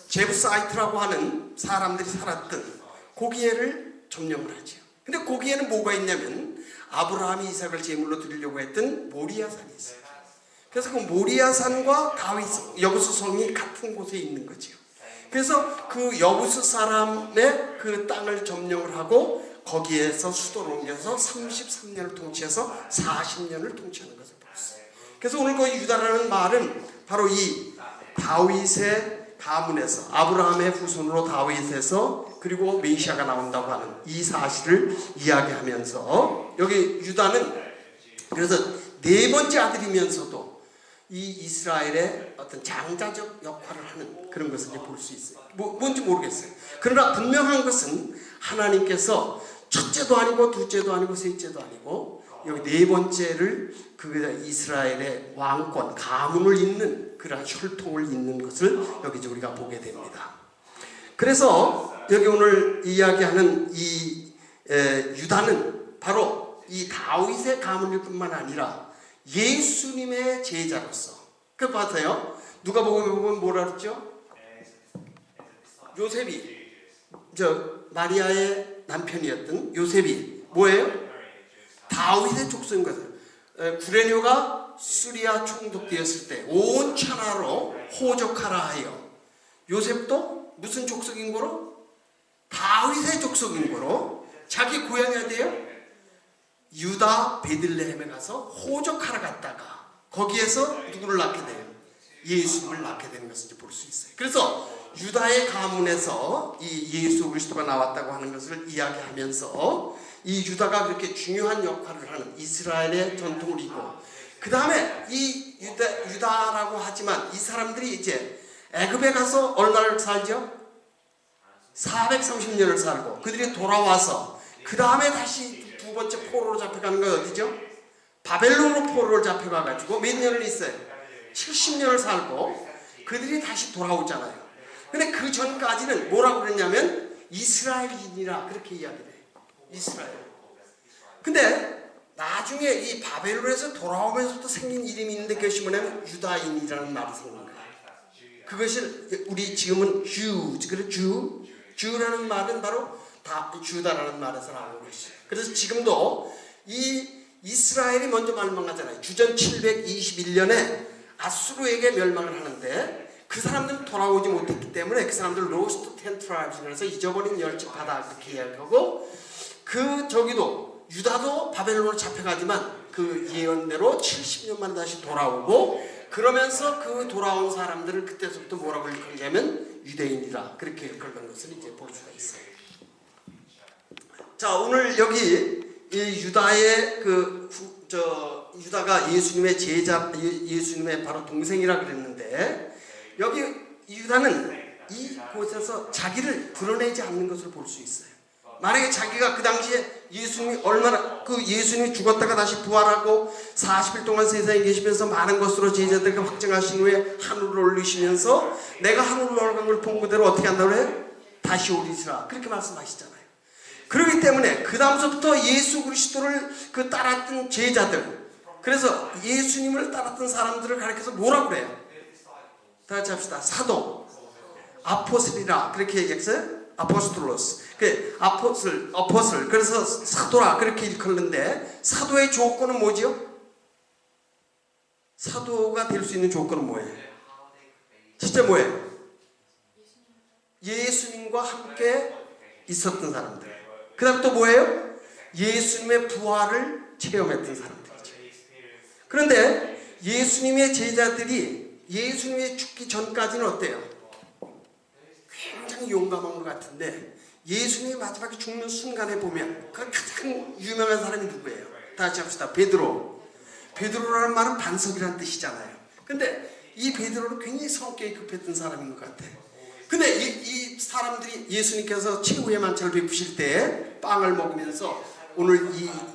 제부사이트라고 하는 사람들이 살았던 고기에를 점령을 하죠. 근데 고기에는 뭐가 있냐면 아브라함이 이삭을 제물로 드리려고 했던 모리아산이 있어요. 그래서 그 모리아산과 다윗 여부스 성이 같은 곳에 있는 거죠. 그래서 그 여부스 사람의 그 땅을 점령을 하고 거기에서 수도를 옮겨서 33년을 통치해서 40년을 통치하는 것을 봤어요. 그래서 오늘 그 유다라는 말은 바로 이 다윗의 가문에서, 아브라함의 후손으로 다윗에서 그리고 메시아가 나온다고 하는 이 사실을 이야기하면서, 여기 유다는 그래서 네 번째 아들이면서도 이 이스라엘의 어떤 장자적 역할을 하는 그런 것을 이제 볼 수 있어요. 뭔지 모르겠어요. 그러나 분명한 것은 하나님께서 첫째도 아니고 둘째도 아니고 셋째도 아니고 여기 네 번째를 그 이스라엘의 왕권, 가문을 잇는 그러한 혈통을 잇는 것을 여기 이제 우리가 보게 됩니다. 그래서 여기 오늘 이야기하는 이 유다는 바로 이 다윗의 가문일 뿐만 아니라 예수님의 제자로서, 그 봐서요. 누가복음에 보면 뭐라 그랬죠? 요셉이, 마리아의 남편이었던 요셉이 뭐예요? 다윗의 족속인 것을. 구레뇨가 시리아 총독되었을 때 온 천하로 호적하라 하여 요셉도 무슨 족속인 거로? 다윗의 족속인 거로 자기 고향이 어디예요? 유다 베들레헴에 가서 호적하러 갔다가 거기에서 누구를 낳게 돼요? 예수님을 낳게 되는 것을 볼 수 있어요. 그래서 유다의 가문에서 이 예수 그리스도가 나왔다고 하는 것을 이야기하면서 이 유다가 그렇게 중요한 역할을 하는 이스라엘의 전통을 잇고, 그 다음에 이 유다라고 하지만 이 사람들이 이제 애굽에 가서 얼마를 살죠? 430년을 살고 그들이 돌아와서 그 다음에 다시 두 번째 포로로 잡혀가는 건 어디죠? 바벨론으로 포로를 잡혀가가지고 몇 년을 있어요? 70년을 살고 그들이 다시 돌아오잖아요. 근데 그 전까지는 뭐라고 그랬냐면 이스라엘인이라 그렇게 이야기를 해요. 이스라엘. 근데 나중에 이 바벨론에서 돌아오면서부터 생긴 이름이 있는데 그것이 뭐냐면 유다인이라는 말이 생긴 거예요. 그것을 우리 지금은 주라는 말은 바로 다 주다라는 말에서 나오는 것이죠. 그래서 지금도 이 이스라엘이 먼저 멸망하잖아요. 주전 721년에 아수르에게 멸망을 하는데 그 사람들은 돌아오지 못했기 때문에 그 사람들 로스트 텐 트라이브스에서 잊어버린 열집하다 그렇게 이야기하고, 그 저기도 유다도 바벨론으로 잡혀가지만 그 예언대로 70년 만에 다시 돌아오고, 그러면서 그 돌아온 사람들을 그때부터 뭐라고 일컬냐면 유대인이라 그렇게 일컬는 것을 이제 볼 수가 있어요. 자, 오늘 여기 이 유다의 유다가 예수님의 제자, 예수님의 바로 동생이라 그랬는데, 여기 유다는 이 곳에서 자기를 드러내지 않는 것을 볼 수 있어요. 만약에 자기가 그 당시에 예수님이 얼마나 예수님이 죽었다가 다시 부활하고 40일 동안 세상에 계시면서 많은 것으로 제자들에게 확증하신 후에 하늘로 올리시면서 내가 하늘로 올라간 걸 본 그대로 어떻게 한다고 해요? 다시 오리시라 그렇게 말씀하시잖아요. 그렇기 때문에 그 다음서부터 예수 그리스도를 따랐던 제자들, 그래서 예수님을 따랐던 사람들을 가리켜서 뭐라고 그래요? 다 같이 합시다. 사도, 아포슬이라 그렇게 얘기했어요. 아포스톨로스, 어포슬, 그래서 사도라 그렇게 일컬는데, 사도의 조건은 뭐지요? 사도가 될 수 있는 조건은 뭐예요? 진짜 뭐예요? 예수님과 함께 있었던 사람들. 그 다음 또 뭐예요? 예수님의 부활을 체험했던 사람들이죠. 그런데 예수님의 제자들이 예수님이 죽기 전까지는 어때요? 굉장히 용감한 것 같은데, 예수님이 마지막에 죽는 순간에 보면 그 가장 유명한 사람이 누구예요? 다 같이 합시다. 베드로. 베드로라는 말은 반석이라는 뜻이잖아요. 근데 이 베드로는 굉장히 성격이 급했던 사람인 것 같아요. 근데 이 사람들이 예수님께서 최후의 만찬을 베푸실 때 빵을 먹으면서 오늘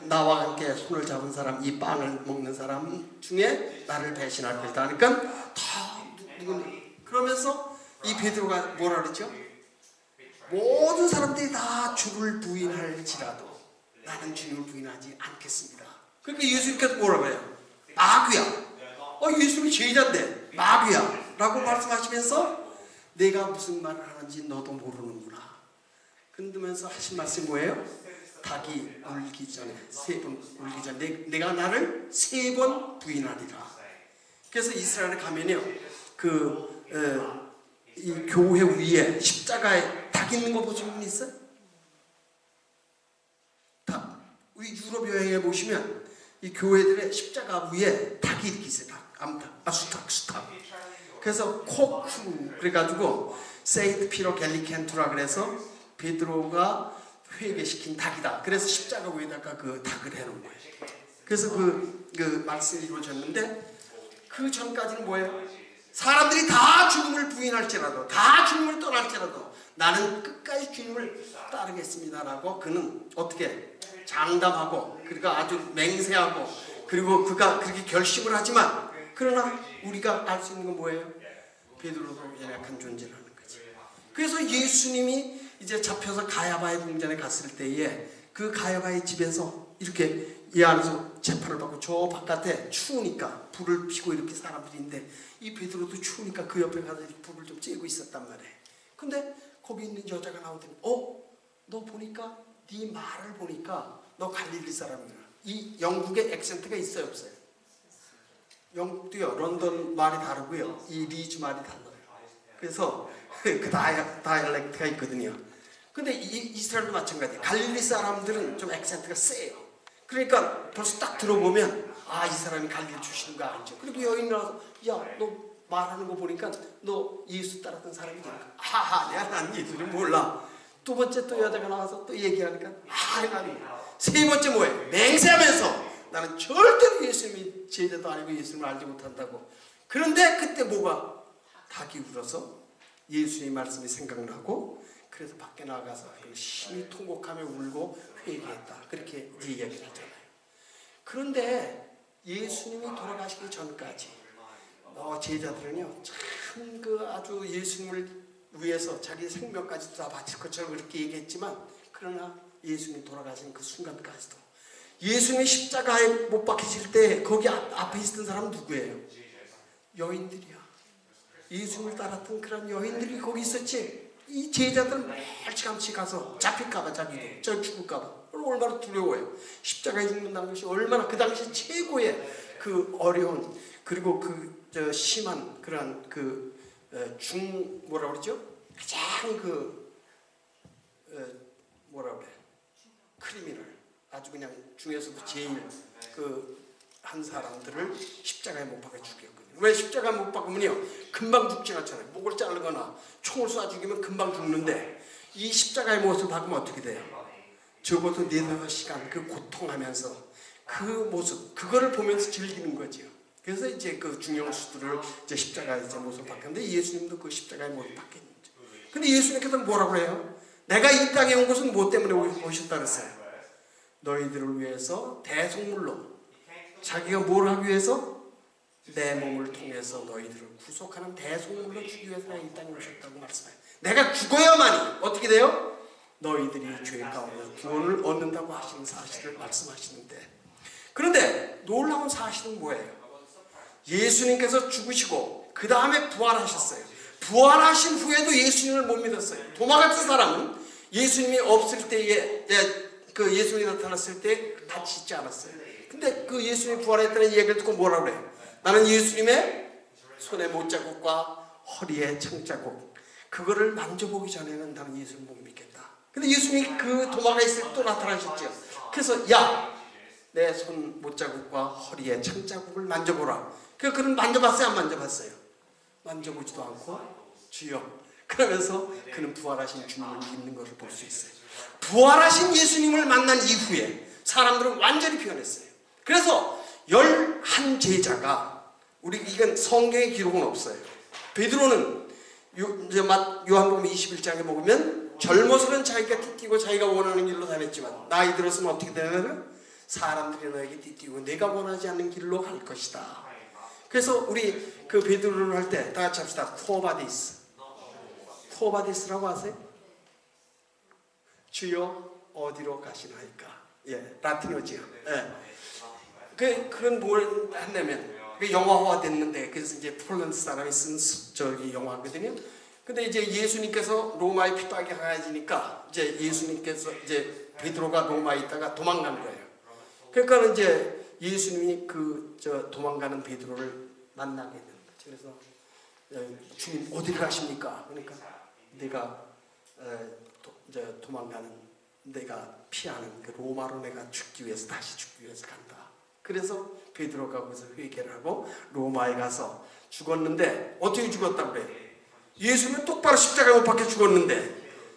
나와 함께 손을 잡은 사람, 이 빵을 먹는 사람 중에 나를 배신할 것이다 하니까 다 누군지, 그러면서 이 베드로가 뭐라 그랬죠? 모든 사람들이 다 주를 부인할지라도 나는 주님을 부인하지 않겠습니다. 그러니까 예수님께서 뭐라고 해요? 마귀야. 예수님이 제자인데 마귀야 라고 말씀하시면서 내가 무슨 말을 하는지 너도 모르는구나. 그러면서 하신 말씀이 뭐예요? 닭이 울기 전에, 3번 울기 전에 내가 나를 3번 부인하리라. 그래서 이스라엘에 가면요, 이 교회 위에 십자가에 닭 있는 거 보신 분 있어요? 닭. 우리 유럽 여행에 보시면 이 교회들의 십자가 위에 닭이 이렇게 있어요. 닭. 수탉. 그래서 코쿠 그래가지고 세인트 피터 갤리켄투라 그래서 베드로가 회개시킨 닭이다. 그래서 십자가 위에다가 그 닭을 해놓은 거예요. 그래서 그 말씀이 이루어졌는데 그 전까지는 뭐예요? 사람들이 다 주님을 부인할지라도, 다 주님을 떠날지라도 나는 끝까지 주님을 따르겠습니다라고 그는 어떻게 장담하고, 그러니까 아주 맹세하고, 그리고 그가 그렇게 결심을 하지만, 그러나 우리가 알 수 있는 건 뭐예요? 베드로도 연약한 존재라는 거지. 그래서 예수님이 이제 잡혀서 가야바의 궁전에 갔을 때에 그 가야바의 집에서 이렇게 이 안에서 재판을 받고 저 바깥에 추우니까 불을 피고 이렇게 사람들이 있는데 이 베드로도 추우니까 그 옆에 가서 불을 좀 쬐고 있었단 말이에요. 근데 거기 있는 여자가 나오더니 너 보니까 네 말을 보니까 너 갈릴리 사람이야. 이 영국의 액센트가 있어요 없어요? 영국도요 런던 말이 다르고요 이 리즈 말이 달라요. 그래서 그 다이얼렉트가 있거든요. 근데 이스라엘도 마찬가지예요. 갈릴리 사람들은 좀 액센트가 세요. 그러니까 벌써 딱 들어보면 이 사람이 갈릴리 출신인 거 알죠. 그리고 여인 나와서 너 말하는 거 보니까 너 예수 따랐던 사람이지. 난 예수를 몰라. 두 번째 또 여자가 나와서 또 얘기하니까 세 번째 뭐예요? 맹세하면서 나는 절대로 예수님이 제자도 아니고 예수님을 알지 못한다고. 그런데 그때 뭐가 닭이 울어서 예수의 말씀이 생각나고 그래서 밖에 나가서 심히 통곡하며 울고 회개했다. 그렇게 이야기를 하잖아요. 그런데 예수님이 돌아가시기 전까지 제자들은요 참 아주 예수님을 위해서 자기 생명까지 다 바칠 것처럼 그렇게 얘기했지만, 그러나 예수님이 돌아가신 그 순간까지도 예수님이 십자가에 못 박히실 때 거기 앞에 있었던 사람은 누구예요? 여인들이야. 예수님을 따랐던 그런 여인들이 거기 있었지. 이 제자들은 멀찌감치 가서 잡힐까봐, 자기도 저 죽을까봐 얼마나 두려워요. 십자가에 죽는다는 것이 얼마나 그 당시 최고의 그 어려운, 그리고 심한 그런 뭐라 그러죠? 가장 뭐라 그래? 크리미널, 아주 그냥 중에서도 제일 한 사람들을 십자가에 못 박아 죽였거든요. 왜 십자가에 못 박으면요 금방 죽지 않잖아요. 목을 자르거나 총을 쏴 죽이면 금방 죽는데 이 십자가의 못을 박으면 어떻게 돼요? 적어도 4-5시간 그 고통하면서 그 모습, 그거를 보면서 즐기는 거죠. 그래서 이제 그 중형수들을 이제 십자가에 이제 못을 박혔는데 예수님도 그 십자가에 못을 박혔죠. 근데 예수님께서는 뭐라고 해요? 내가 이 땅에 온 것은 뭐 때문에 오셨다 그랬어요? 너희들을 위해서 대속물로, 자기가 뭘 하기 위해서? 내 몸을 통해서 너희들을 구속하는 대속물로 주기 위해서 내가 이 땅에 오셨다고 말씀해요. 내가 죽어야만이 어떻게 돼요? 너희들이 죄 가운데 구원을 얻는다고 하시는 사실을 말씀하시는데, 그런데 놀라운 사실은 뭐예요? 예수님께서 죽으시고 그 다음에 부활하셨어요. 부활하신 후에도 예수님을 못 믿었어요. 도마 같은 사람은 예수님이 없을 때에 예수님이 나타났을 때 같이 있지 않았어요. 근데 그 예수님이 부활했다는 얘기를 듣고 뭐라고 그래요? 나는 예수님의 손에 못자국과 허리에 청자국, 그거를 만져보기 전에는 나는 예수를 못 믿겠다. 근데 예수님이 그 도마가 있을 때 또 나타나셨죠. 그래서 내 손 못자국과 허리에 청자국을 만져보라. 그는 만져봤어요? 안 만져봤어요? 만져보지도 않고 주여 그러면서 그는 부활하신 주님을 믿는 것을 볼 수 있어요. 부활하신 예수님을 만난 이후에 사람들은 완전히 변했어요. 그래서 11 제자가, 이건 성경의 기록은 없어요. 베드로는 요한복음 21장에 보면 젊어서는 자기가 띠띠고 자기가 원하는 길로 다녔지만 나이 들었으면 어떻게 되냐면 사람들이 너에게 띠띠고 내가 원하지 않는 길로 갈 것이다. 그래서 우리 그 베드로를 할 때 다 같이 합시다. 코바디스. 코바디스라고 아세요? 주여 어디로 가시나이까. 예, 라틴어지요. 예. 그건 뭘 했냐면 영화화 됐는데, 그래서 이제 폴란드 사람이 쓴 저기 영화거든요. 근데 이제 예수님께서 로마에 핍박이 강해지니까 이제 예수님께서 이제 베드로가 로마에 있다가 도망간 거예요. 그러니까 이제 예수님이 도망가는 베드로를 만나게 되는 거죠. 그래서 주님 어디를 가십니까? 그러니까 내가 도망가는, 내가 피하는 그 로마로 내가 죽기 위해서, 다시 죽기 위해서 간다. 그래서 베드로가 거기서 회개를 하고 로마에 가서 죽었는데, 어떻게 죽었다고 그래요? 예수님은 똑바로 십자가에 못 박혀 죽었는데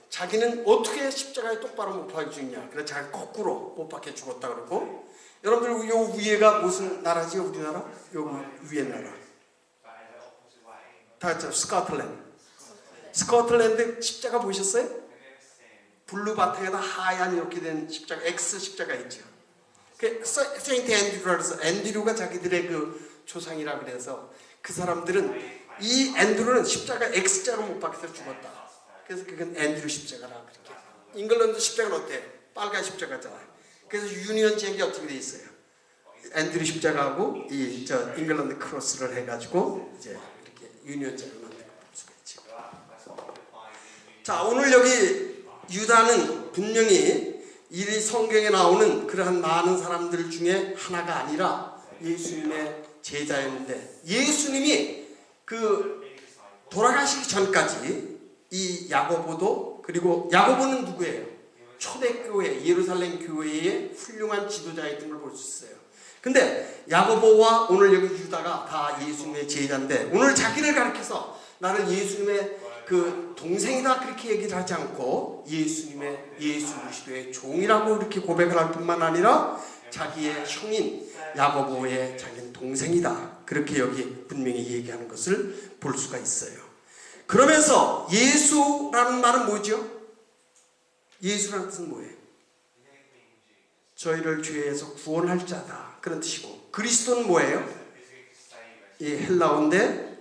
자기는 어떻게 십자가에 똑바로 못 박혀 죽냐? 그래서 자기가 거꾸로 못 박혀 죽었다 그러고. 여러분들 요 위에가 무슨 나라지요? 우리나라? 요 위에 나라 다 같이 스코틀랜드. 스코틀랜드 십자가 보셨어요? 블루 바탕에다 하얀 이렇게 된 십자가, X 십자가 있죠. 그 세인트 앤드루라서, 앤드루가 자기들의 그 조상이라 그래서 그 사람들은 이 앤드루는 십자가 X자로 못 박혀서 죽었다. 그래서 그건 앤드루 십자가라 그렇게. 잉글랜드 십자가는 어때? 빨간 십자가잖아요. 그래서 유니언 잭이 어떻게 돼 있어요? 앤드루 십자가하고 잉글랜드 크로스를 해가지고 이제 이렇게 유니언 잭을 만들고 볼 수가 있죠. 자, 오늘 여기 유다는 분명히 이 성경에 나오는 그러한 많은 사람들 중에 하나가 아니라 예수님의 제자였는데, 예수님이 돌아가시기 전까지 이 야고보도, 그리고 야고보는 누구예요? 초대교회, 예루살렘 교회의 훌륭한 지도자였던 걸 볼 수 있어요. 근데 야고보와 오늘 여기 유다가 다 예수님의 제자인데, 오늘 자기를 가리켜서 나는 예수님의 그 동생이다 그렇게 얘기를 하지 않고 예수 그리스도의 종이라고 이렇게 고백을 할 뿐만 아니라 자기의 형인 야고보의 자기는 동생이다 그렇게 여기 분명히 얘기하는 것을 볼 수가 있어요. 그러면서 예수라는 말은 뭐죠? 예수라는 뜻은 뭐예요? 저희를 죄에서 구원할 자다 그런 뜻이고, 그리스도는 뭐예요? 이 헬라어인데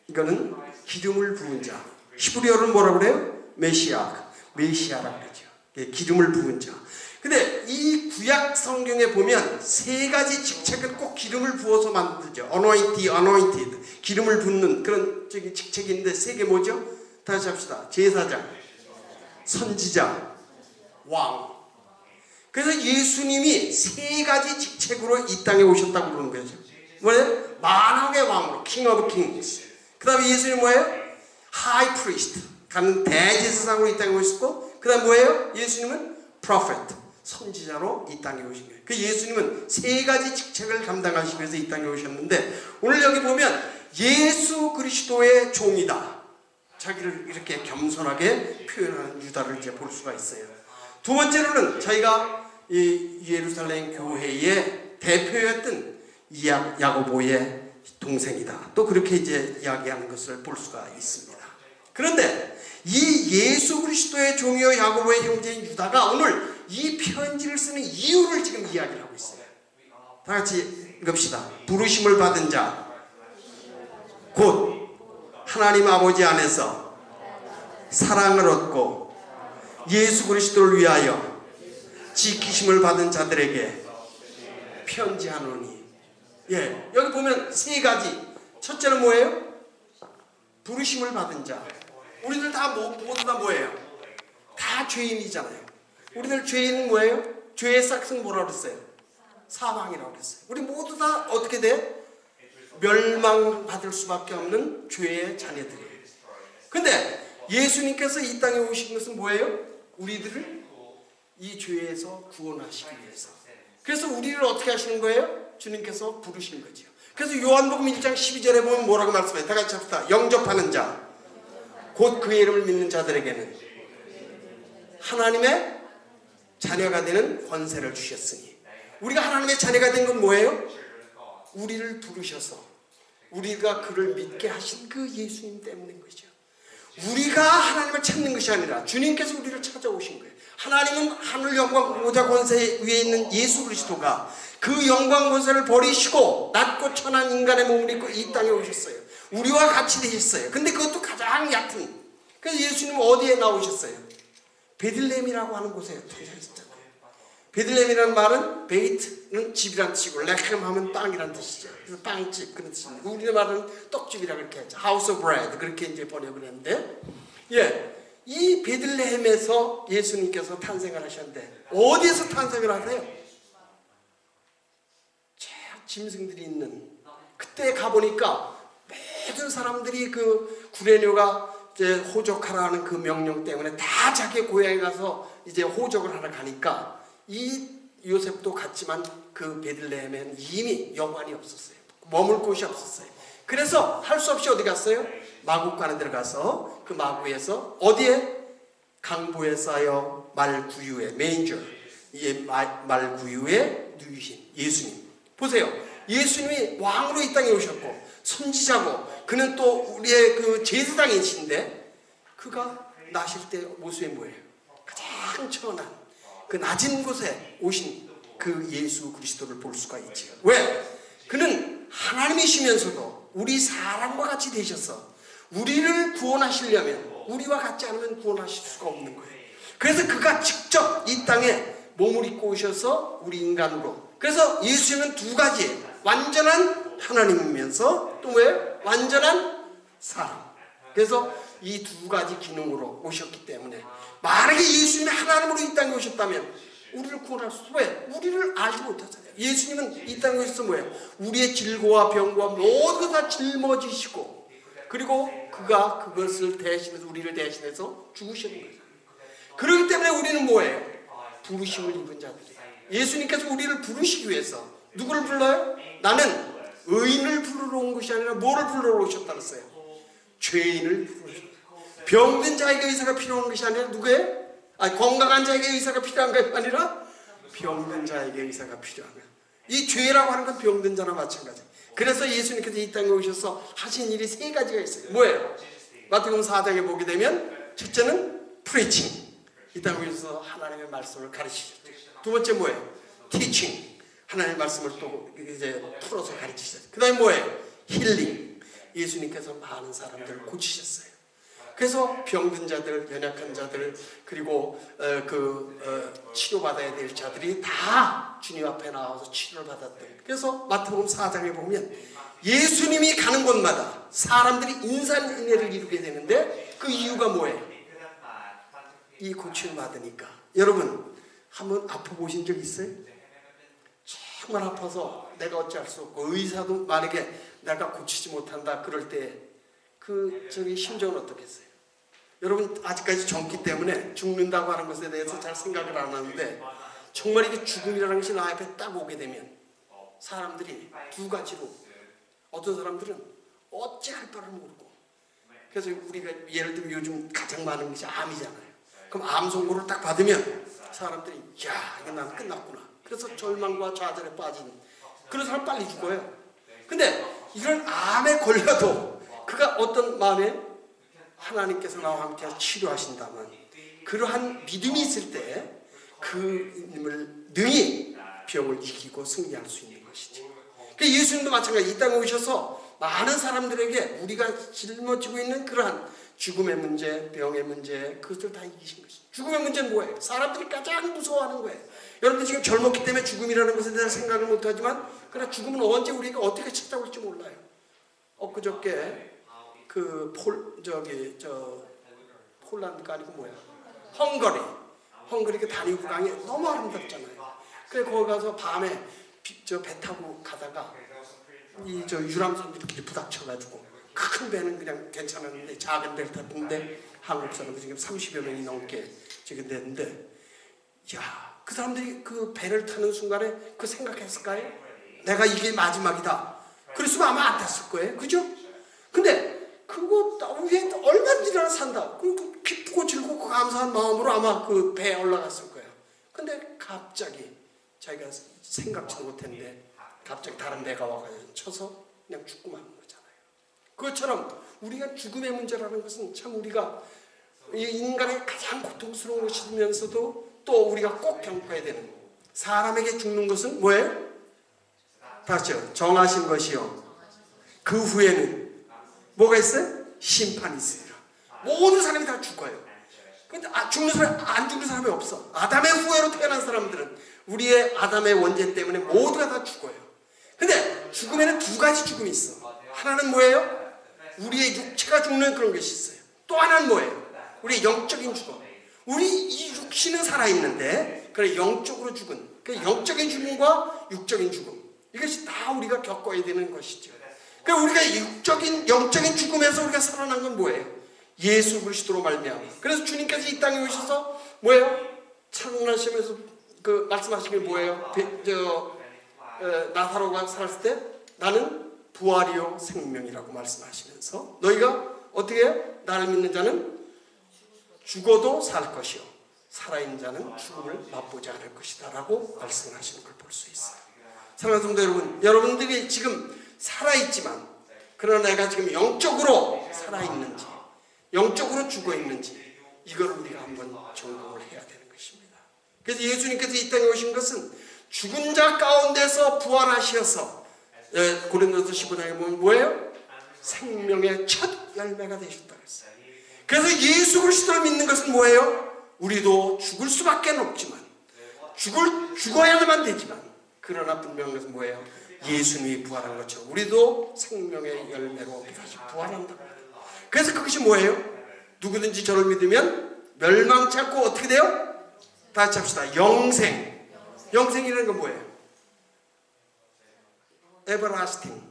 이거는 기름을 부은 자. 히브리어는 뭐라고 그래요? 메시아라고 그러죠. 기름을 부은 자. 근데 이 구약 성경에 보면 세 가지 직책을 꼭 기름을 부어서 만들죠. anointed, 기름을 붓는 그런 직책이 있는데 세 개 뭐죠? 다시 합시다. 제사장, 선지자, 왕. 그래서 예수님이 세 가지 직책으로 이 땅에 오셨다고 그러는 거죠. 뭐예요? 만왕의 왕으로, King of Kings. 그 다음에 예수님 뭐예요? High Priest, 가는 대제사장으로 이 땅에 오셨고, 그 다음 뭐예요? 예수님은 Prophet, 선지자로 이 땅에 오신 거예요. 그 예수님은 세 가지 직책을 감당하시기 위해서 이 땅에 오셨는데, 오늘 여기 보면 예수 그리스도의 종이다. 자기를 이렇게 겸손하게 표현하는 유다를 이제 볼 수가 있어요. 두 번째로는 저희가 이 예루살렘 교회의 대표였던 야고보의 동생이다. 또 그렇게 이제 이야기하는 것을 볼 수가 있습니다. 그런데 이 예수 그리스도의 종이요 야고보의 형제인 유다가 오늘 이 편지를 쓰는 이유를 지금 이야기를 하고 있어요. 다 같이 읽읍시다. 부르심을 받은 자, 곧 하나님 아버지 안에서 사랑을 얻고 예수 그리스도를 위하여 지키심을 받은 자들에게 편지하노니. 예, 여기 보면 세 가지. 첫째는 뭐예요? 부르심을 받은 자. 우리들 다 모두 다 뭐예요? 다 죄인이잖아요. 우리들 죄인은 뭐예요? 죄의 싹은 뭐라고 그랬어요? 사망이라고 그랬어요. 우리 모두 다 어떻게 돼? 멸망받을 수밖에 없는 죄의 자녀들이에요. 근데 예수님께서 이 땅에 오신 것은 뭐예요? 우리들을 이 죄에서 구원하시기 위해서. 그래서 우리를 어떻게 하시는 거예요? 주님께서 부르시는 거죠. 그래서 요한복음 1장 12절에 보면 뭐라고 말씀해요? 다 같이 합시다. 영접하는 자, 곧 그의 이름을 믿는 자들에게는 하나님의 자녀가 되는 권세를 주셨으니. 우리가 하나님의 자녀가 된 건 뭐예요? 우리를 부르셔서 우리가 그를 믿게 하신 그 예수님 때문인 거죠. 우리가 하나님을 찾는 것이 아니라 주님께서 우리를 찾아오신 거예요. 하나님은 하늘 영광 보좌 권세 위에 있는 예수 그리스도가 그 영광 권세를 버리시고 낮고 천한 인간의 몸을 입고 이 땅에 오셨어요. 우리와 같이 되셨어요. 근데 그것도 가장 얕은. 그래서 예수님은 어디에 나오셨어요? 베들레헴이라고 하는 곳에 탄생했잖아요. 베들레헴이라는 말은 베이트는 집이란 뜻이고 레헴 하면 빵이란 뜻이죠. 그래서 빵집 그런 뜻입니다. 우리말은 떡집이라고 이렇게 하죠. House of Bread 그렇게 이제 번역을 했는데, 이 베들레헴에서 예수님께서 탄생을 하셨는데 어디에서 탄생을 하세요? 짐승들이 있는 그때 가보니까 모든 사람들이 그 구레뇨가 이제 호적하라는 그 명령 때문에 다 자기 고향에 가서 이제 호적을 하러 가니까 이 요셉도 갔지만 그 베들레헴에는 이미 여관이 없었어요. 머물 곳이 없었어요. 그래서 할 수 없이 어디 갔어요? 마구간에 들어가서 그 마구에서 어디에? 강보에 쌓여 말구유에 메인저, 이 말구유에 누이신 예수님. 보세요. 예수님이 왕으로 이 땅에 오셨고 선지자고 그는 또 우리의 그 제사장이신데 그가 나실 때 모습이 뭐예요? 가장 천한 그 낮은 곳에 오신 그 예수 그리스도를 볼 수가 있지요. 왜? 그는 하나님이시면서도 우리 사람과 같이 되셔서 우리를 구원하시려면 우리와 같지 않으면 구원하실 수가 없는 거예요. 그래서 그가 직접 이 땅에 몸을 입고 오셔서 우리 인간으로. 그래서 예수님은 두 가지예요. 완전한 하나님이면서 또 왜? 완전한 사람. 그래서 이 두 가지 기능으로 오셨기 때문에 만약에 예수님이 하나님으로 이 땅에 오셨다면 우리를 구원할 수. 왜? 우리를 알지 못하잖아요. 예수님은 이 땅에 오셔서 뭐예요? 우리의 질고와 병고와 모든 것 다 짊어지시고 그리고 그가 그것을 대신해서 우리를 대신해서 죽으시는 거예요. 그렇기 때문에 우리는 뭐예요? 부르심을 입은 자들이에요. 예수님께서 우리를 부르시기 위해서 누구를 불러요? 나는 의인을 부르러 온 것이 아니라 뭐를 부르러 오셨다 그랬어요? 죄인을 부르러 오셨다. 병든 자에게 의사가 필요한 것이 아니라 누구예요? 건강한 자에게 의사가 필요한 것이 아니라 병든 자에게 의사가 필요한 거예요. 이 죄라고 하는 건 병든 자나 마찬가지예요. 그래서 예수님께서 이 땅에 오셔서 하신 일이 세 가지가 있어요. 뭐예요? 마태복음 4장에 보게 되면 첫째는 preaching. 이 땅에 오셔서 하나님의 말씀을 가르치셨죠. 두 번째 뭐예요? teaching. 하나님의 말씀을 또 이제 풀어서 가르치셨어요. 그 다음에 뭐예요? healing. 예수님께서 많은 사람들을 고치셨어요. 그래서 병든 자들, 연약한 자들, 그리고 치료받아야 될 자들이 다 주님 앞에 나와서 치료를 받았대요. 그래서 마태복음 4장에 보면 예수님이 가는 곳마다 사람들이 인산인해를 이루게 되는데 그 이유가 뭐예요? 이 고침을 받으니까. 여러분 한번 아파보신 적 있어요? 정말 아파서 내가 어찌할 수 없고 의사도 만약에 내가 고치지 못한다 그럴 때 저기 심정은 어떻겠어요? 여러분 아직까지 젊기 때문에 죽는다고 하는 것에 대해서 잘 생각을 안 하는데 정말 이게 죽음이라는 것이 나 앞에 딱 오게 되면 사람들이 두 가지로 어떤 사람들은 어찌할 바를 모르고 그래서 우리가 예를 들면 요즘 가장 많은 것이 암이잖아요. 그럼 암 선고를 딱 받으면 사람들이 야 이거 난 끝났구나. 그래서 절망과 좌절에 빠진 그런 사람 빨리 죽어요. 근데 이런 암에 걸려도 그가 어떤 마음에 하나님께서 나와 함께 치료하신다면 그러한 믿음이 있을 때 그 힘을 능히 병을 이기고 승리할 수 있는 것이지. 예수님도 마찬가지 이 땅에 오셔서 많은 사람들에게 우리가 짊어지고 있는 그러한 죽음의 문제, 병의 문제 그것을 다 이기신 것이죠. 죽음의 문제는 뭐예요? 사람들이 가장 무서워하는 거예요. 여러분들 지금 젊었기 때문에 죽음이라는 것에 대한 생각을 못하지만 그러나 죽음은 언제 우리가 어떻게 찾아올지 몰라요. 엊그저께 폴란드가 아니고 뭐야? 헝가리 그 다뉴브강이 너무 아름답잖아요. 그래 거기 가서 밤에 배 타고 가다가 유람선들이 부닥쳐가지고 큰 배는 그냥 괜찮았는데 작은 배를 탔는데 한국 사람들 지금 30여 명이 넘게 지금 됐는데 그 사람들이 그 배를 타는 순간에 그 생각했을까요? 내가 이게 마지막이다. 그랬으면 아마 안 탔을 거예요. 그죠? 근데 그거 위에 얼마든지 산다. 기쁘고 즐겁고 감사한 마음으로 아마 그 배에 올라갔을 거예요. 근데 갑자기 자기가 생각지도 못했는데 갑자기 다른 배가 와가지고 쳐서 그냥 죽고 마는 거잖아요. 그것처럼 우리가 죽음의 문제라는 것은 참 우리가 인간의 가장 고통스러운 것이면서도 또 우리가 꼭 겪어야 되는 사람에게 죽는 것은 뭐예요? 다시요. 정하신 것이요. 그 후에는 뭐가 있어요? 심판이 있습니다. 모든 사람이 다 죽어요. 근데 죽는 사람, 안 죽는 사람이 없어. 아담의 후예로 태어난 사람들은 우리의 아담의 원죄 때문에 모두가 다 죽어요. 근데 죽음에는 두 가지 죽음이 있어. 하나는 뭐예요? 우리의 육체가 죽는 그런 것이 있어요. 또 하나는 뭐예요? 우리의 영적인 죽음. 우리 이 육신은 살아있는데 그래 영적으로 죽은, 그 영적인 죽음과 육적인 죽음, 이것이 다 우리가 겪어야 되는 것이죠. 그러니까 우리가 영적인 죽음에서 우리가 살아난 건 뭐예요? 예수 그리스도로 말미암아. 그래서 주님께서 이 땅에 오셔서 뭐예요? 창문하시면서 그 말씀하신 게 뭐예요? 나사로가 살았을 때 나는 부활이요 생명이라고 말씀하시면서 너희가 어떻게 해요? 나를 믿는 자는 죽어도 살 것이요 살아있는 자는 죽음을 맛보지 않을 것이다 라고 말씀하시는 걸 볼 수 있어요. 사랑하는 성도 여러분, 여러분들이 지금 살아있지만 그러나 내가 지금 영적으로 살아있는지 영적으로 죽어있는지 이걸 우리가 한번 점검을 해야 되는 것입니다. 그래서 예수님께서 이 땅에 오신 것은 죽은 자 가운데서 부활하셔서 고린도서 15장에 보면 뭐예요? 생명의 첫 열매가 되셨다 그랬어요. 그래서 예수 그리스도를 믿는 것은 뭐예요? 우리도 죽을 수밖에 없지만 죽어야만 되지만 그러나 분명한 것은 뭐예요? 예수님이 부활한 것처럼 우리도 생명의 열매로 다시 부활한다고 합니다. 그래서 그것이 뭐예요? 누구든지 저를 믿으면 멸망치 않고 어떻게 돼요? 다 같이 합시다. 영생. 영생이라는 건 뭐예요? everlasting,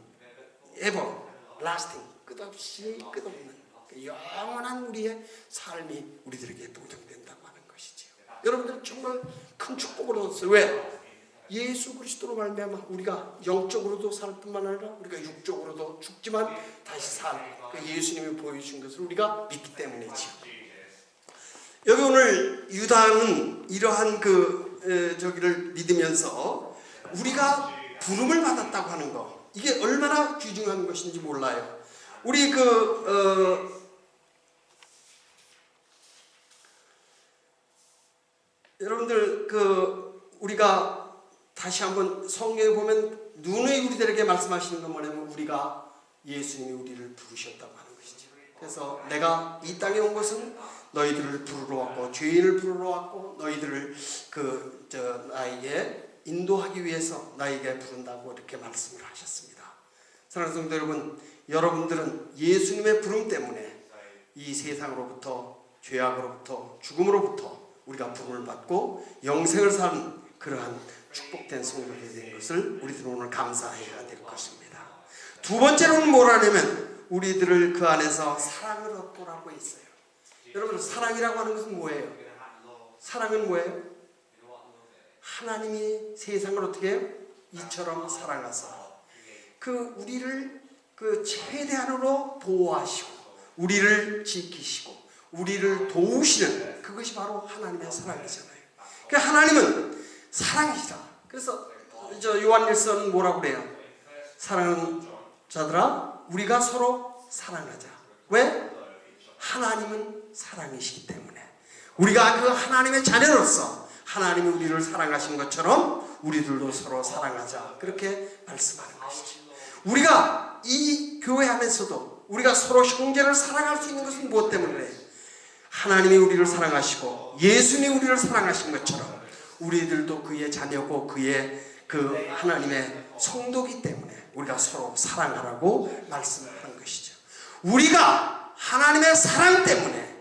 everlasting, 끝없이 끝없는 영원한 우리의 삶이 우리들에게 동정된다고 하는 것이지요. 여러분들 정말 큰 축복을 얻었어요. 왜? 예수 그리스도로 말미암아 우리가 영적으로도 살 뿐만 아니라 우리가 육적으로도 죽지만 다시 살고 그 예수님이 보여주신 것을 우리가 믿기 때문이지요. 여기 오늘 유다는 이러한 저기를 믿으면서 우리가 부름을 받았다고 하는 거, 이게 얼마나 귀중한 것인지 몰라요. 우리 여러분들 우리가 다시 한번 성경에 보면 누누이 우리들에게 말씀하시는 건 뭐냐면 우리가 예수님이 우리를 부르셨다고 하는 것이죠. 그래서 내가 이 땅에 온 것은 너희들을 부르러 왔고 죄인을 부르러 왔고 너희들을 나에게 인도하기 위해서 나에게 부른다고 이렇게 말씀을 하셨습니다. 사랑하는 성도 여러분, 여러분들은 예수님의 부름 때문에 이 세상으로부터 죄악으로부터 죽음으로부터 우리가 부름을 받고 영생을 사는 그러한 축복된 성도들이 된 것을 우리들은 오늘 감사해야 될 것입니다. 두 번째로는 뭐라냐면 우리들을 그 안에서 사랑을 얻고라고 있어요. 여러분, 사랑이라고 하는 것은 뭐예요? 사랑은 뭐예요? 하나님이 세상을 어떻게 해요? 이처럼 사랑하사 우리를 최대한으로 보호하시고 우리를 지키시고 우리를 도우시는 그것이 바로 하나님의 사랑이잖아요. 그러니까 하나님은 사랑이시다. 그래서 요한일서는 뭐라고 그래요? 사랑하는 자들아 우리가 서로 사랑하자. 왜? 하나님은 사랑이시기 때문에 우리가 그 하나님의 자녀로서 하나님이 우리를 사랑하신 것처럼 우리들도 서로 사랑하자. 그렇게 말씀하는 것이죠. 우리가 이 교회 안에서도 우리가 서로 형제를 사랑할 수 있는 것은 무엇 때문에 그래요? 하나님이 우리를 사랑하시고 예수님이 우리를 사랑하신 것처럼 우리들도 그의 자녀고 그의 하나님의 성도이기 때문에 우리가 서로 사랑하라고 말씀하는 것이죠. 우리가 하나님의 사랑 때문에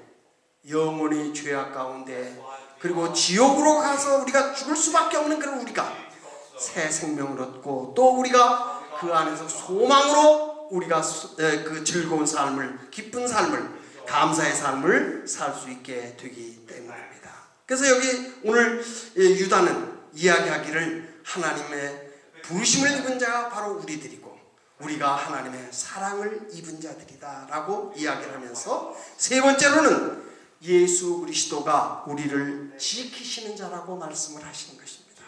영원히 죄악 가운데 그리고 지옥으로 가서 우리가 죽을 수밖에 없는 그런 우리가 새 생명을 얻고 또 우리가 그 안에서 소망으로 우리가 그 즐거운 삶을, 기쁜 삶을, 감사의 삶을 살 수 있게 되기 때문입니다. 그래서 여기 오늘 유다는 이야기하기를 하나님의 부르심을 입은 자가 바로 우리들이고 우리가 하나님의 사랑을 입은 자들이다 라고 이야기를 하면서 세 번째로는 예수 그리스도가 우리를 지키시는 자라고 말씀을 하시는 것입니다.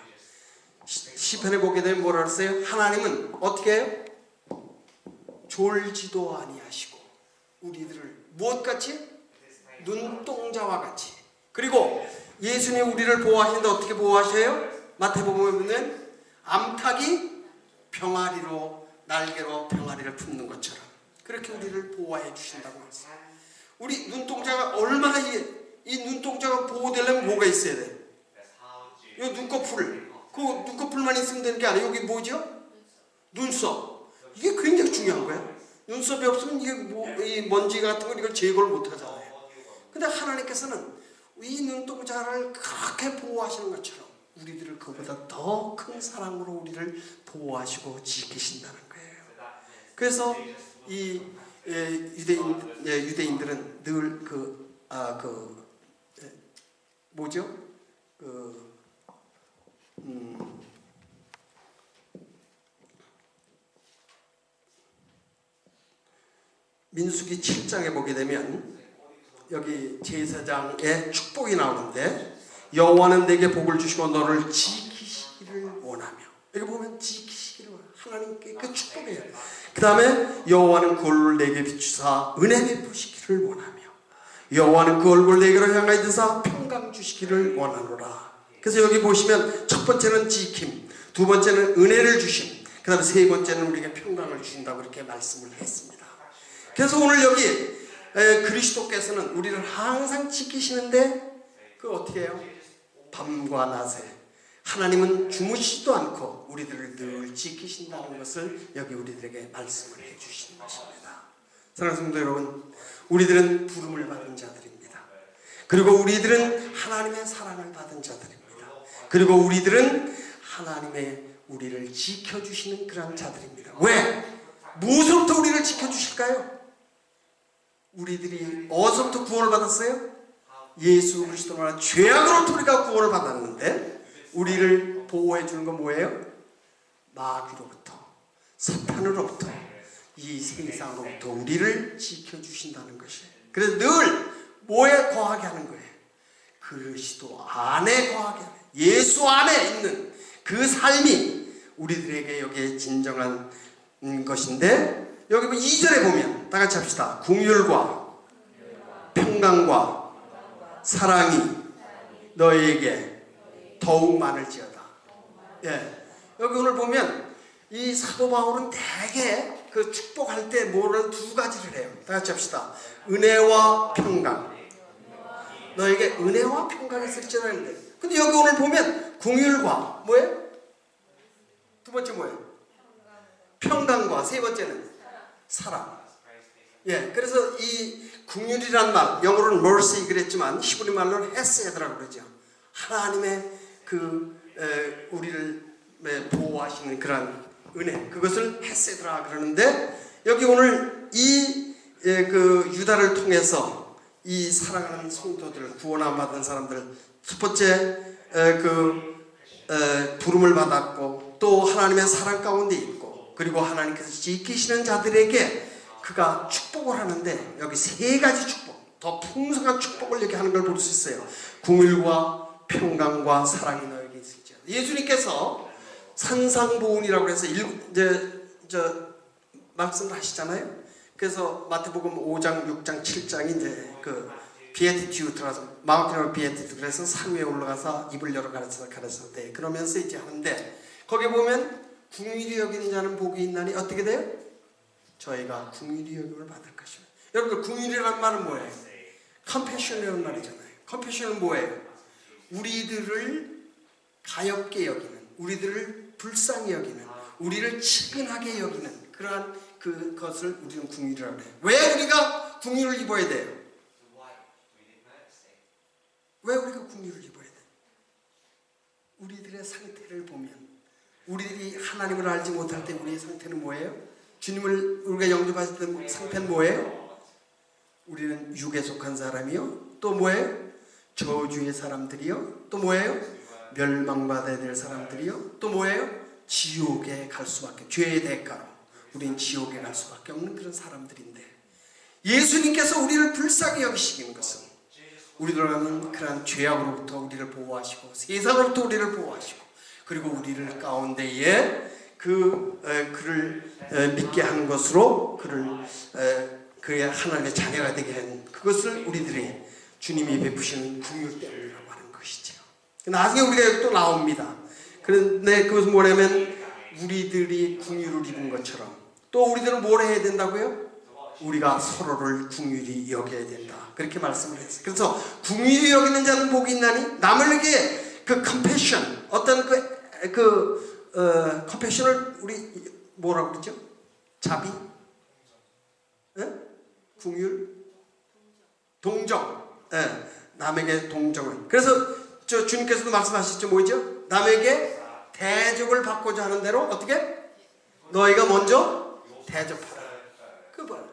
시편에 보게 되면 뭐라 그랬어요? 하나님은 어떻게 해요? 졸지도 아니하시고 우리들을 무엇같이? 눈동자와 같이. 그리고 예수님 우리를 보호하시는데 어떻게 보호하셔요? 마태복음에 보면 암탉이 병아리로 날개로 병아리를 품는 것처럼 그렇게 우리를 보호해 주신다고 했어요. 우리 눈동자가 얼마나 이 눈동자가 보호되려면 뭐가 있어야 돼? 이 눈꺼풀. 그 눈꺼풀만 있으면 되는 게 아니에요. 여기 뭐죠? 눈썹. 이게 굉장히 중요한 거예요. 눈썹이 없으면 이게 이 먼지 같은 걸 이걸 제거를 못 하잖아요. 근데 하나님께서는 이 눈동자를 그렇게 보호하시는 것처럼 우리들을 그보다 더 큰 사랑으로 우리를 보호하시고 지키신다는 거예요. 그래서 이 유대인들은 늘 민수기 7장에 보게 되면 여기 제사장의 축복이 나오는데 여호와는 내게 복을 주시고 너를 지키시기를 원하며, 여기 보면 지키시기를 원하며 하나님께 그 축복이에요. 그 다음에 여호와는 그 얼굴을 내게 비추사 은혜 베푸시기를 원하며 여호와는 그 얼굴을 내게로 향하여 드사 평강 주시기를 원하노라. 그래서 여기 보시면 첫 번째는 지킴, 두 번째는 은혜를 주심, 그 다음에 세 번째는 우리에게 평강을 주신다고 이렇게 말씀을 했습니다. 그래서 오늘 여기 그리스도께서는 우리를 항상 지키시는데 그 어떻게 해요? 밤과 낮에 하나님은 주무시지도 않고 우리들을 늘 지키신다는 것을 여기 우리들에게 말씀을 해주시는 것입니다. 사랑하는 성도 여러분, 우리들은 부름을 받은 자들입니다. 그리고 우리들은 하나님의 사랑을 받은 자들입니다. 그리고 우리들은 하나님의 우리를 지켜주시는 그런 자들입니다. 왜? 무엇으로부터 우리를 지켜주실까요? 우리들이 어디서부터 구원을 받았어요? 예수 그리스도로 말하는 죄악으로부터 우리가 구원을 받았는데 우리를 보호해 주는 건 뭐예요? 마귀로부터, 사탄으로부터, 이 세상으로부터 우리를 지켜주신다는 것이에요. 그래서 늘 뭐에 거하게 하는 거예요? 그리스도 안에 거하게 하는, 예수 안에 있는 그 삶이 우리들에게 여기에 진정한 것인데, 여기 2절에 보면 다 같이 합시다. 긍휼과 평강과 사랑이 너희에게 더욱 많을지어다. 예. 여기 오늘 보면 이 사도 바울은 대개 그 축복할 때 뭐를 두 가지를 해요. 다 같이 합시다. 은혜와 평강. 너에게 은혜와 평강이 있을지어다 했는데, 근데 여기 오늘 보면 긍휼과 뭐예요? 두 번째 뭐예요? 평강과 세 번째는 사랑. 예, 그래서 이 긍휼이란 말, 영어로는 mercy 그랬지만 히브리 말로는 헤세드라고 그러죠. 하나님의 우리를 보호하시는 그런 은혜, 그것을 헤세드라 그러는데, 여기 오늘 그 유다를 통해서 이 사랑하는 성도들, 구원함 받은 사람들, 첫 번째 부름을 받았고 또 하나님의 사랑 가운데 있고, 그리고 하나님께서 지키시는 자들에게 그가 축복을 하는데, 여기 세 가지 축복, 더 풍성한 축복을 이렇게 하는 걸 볼 수 있어요. 긍휼과 평강과 사랑이 너에게 있을지어다. 예수님께서 산상보훈이라고 해서 말씀을 하시잖아요. 그래서 마태복음 5장, 6장, 7장이 이제 그 비에티튜드라서 마운틴 오브 비에티튜드, 그래서 산 위에 올라가서 입을 열어 가르쳐 돼. 그러면서 이제 하는데, 거기 보면 긍휼히 여기는 자는 복이 있나니 어떻게 돼요? 저희가 긍휼히 여김을 받을 것입니다. 여러분들, 긍휼이라는 말은 뭐예요? 컴패션이라는 말이잖아요. 컴패션은 뭐예요? 우리들을 가엽게 여기는, 우리들을 불쌍히 여기는, 우리를 측은하게 여기는 그러한 그것을 우리는 긍휼이라고 해요. 왜 우리가 긍휼을 입어야 돼요? 왜 우리가 긍휼을 입어야 돼요? 우리들의 상태를 보면, 우리들이 하나님을 알지 못할 때 우리의 상태는 뭐예요? 주님을 우리가 영접했을 때 상태는 뭐예요? 우리는 육에 속한 사람이요, 또 뭐예요? 저주의 사람들이요, 또 뭐예요? 멸망받아야 될 사람들이요, 또 뭐예요? 지옥에 갈 수밖에, 죄의 대가로 우리는 지옥에 갈 수밖에 없는 그런 사람들인데, 예수님께서 우리를 불쌍히 여기시는 것은 우리들은 그러한 죄악으로부터 우리를 보호하시고 세상으로부터 우리를 보호하시고, 그리고 우리를 가운데에 그를 믿게 한 것으로 그의 하나님의 자녀가 되게 한 그것을 우리들이 주님이 베푸시는 긍휼 때문이라고 하는 것이죠. 나중에 우리가 또 나옵니다. 그런데 그것은 뭐냐면 우리들이 긍휼을 입은 것처럼 또 우리들은 뭘 해야 된다고요? 우리가 서로를 궁휼히 여겨야 된다. 그렇게 말씀을 했어요. 그래서 궁휼히 여기는 자는 복이 있나니 남에게 그 컴패션, 어떤 컴패션을 우리 뭐라고 그러죠? 자비? 궁휼? 동정. 남에게 동정을. 그래서 주님께서도 말씀하셨죠. 뭐죠? 남에게 대접을 받고자 하는 대로 어떻게? 너희가 먼저 대접하라. 그 말.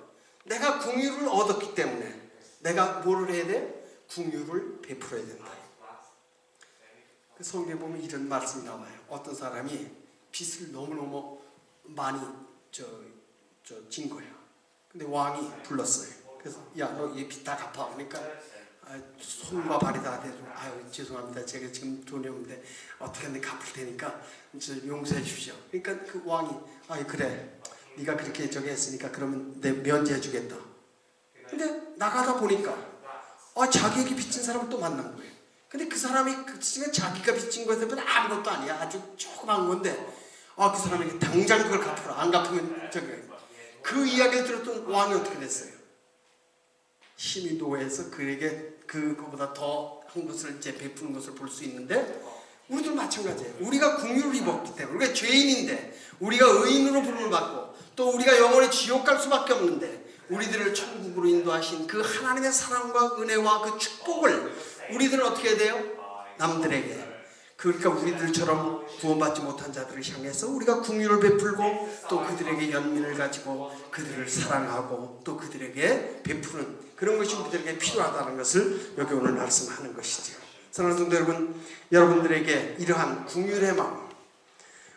내가 궁휼을 얻었기 때문에 내가 뭐를 해야 돼? 궁휼을 베풀어야 된다. 그 성경에 보면 이런 말씀이 나와요. 어떤 사람이 빚을 너무너무 많이 진 거야. 근데 왕이 불렀어요. 그래서 야, 너 이 빚 다 갚아. 그러니까 손과 발이 다 대서 아유 죄송합니다. 제가 지금 돈이 없는데 어떻게든 갚을 테니까 용서해 주십시오. 그러니까 그 왕이 아이 그래. 네가 그렇게 저기 했으니까 그러면 내 면제해 주겠다. 근데 나가다 보니까 자기에게 빚진 사람을 또 만난 거예요. 근데 그 사람이 자기가 빚진 것에 비해 아무것도 아니야. 아주 조그만 건데 그 사람에게 당장 그걸 갚아라. 안 갚으면 저기. 그 이야기를 들었던 왕이 어떻게 됐어요? 힘이 노해서 그에게 그거보다 더 한 것을 이제 베푸는 것을 볼 수 있는데 우리도 마찬가지예요. 우리가 궁휼을 입었기 때문에 우리가 죄인인데 우리가 의인으로 부름을 받고 또 우리가 영원히 지옥 갈 수밖에 없는데 우리들을 천국으로 인도하신 그 하나님의 사랑과 은혜와 그 축복을 우리들은 어떻게 해야 돼요? 남들에게. 그러니까 우리들처럼 구원받지 못한 자들을 향해서 우리가 궁휼을 베풀고 또 그들에게 연민을 가지고 그들을 사랑하고 또 그들에게 베푸는 그런 것이 우리들에게 필요하다는 것을 여기 오늘 말씀하는 것이죠. 사랑하는 성도 여러분, 여러분들에게 이러한 궁휼의 마음,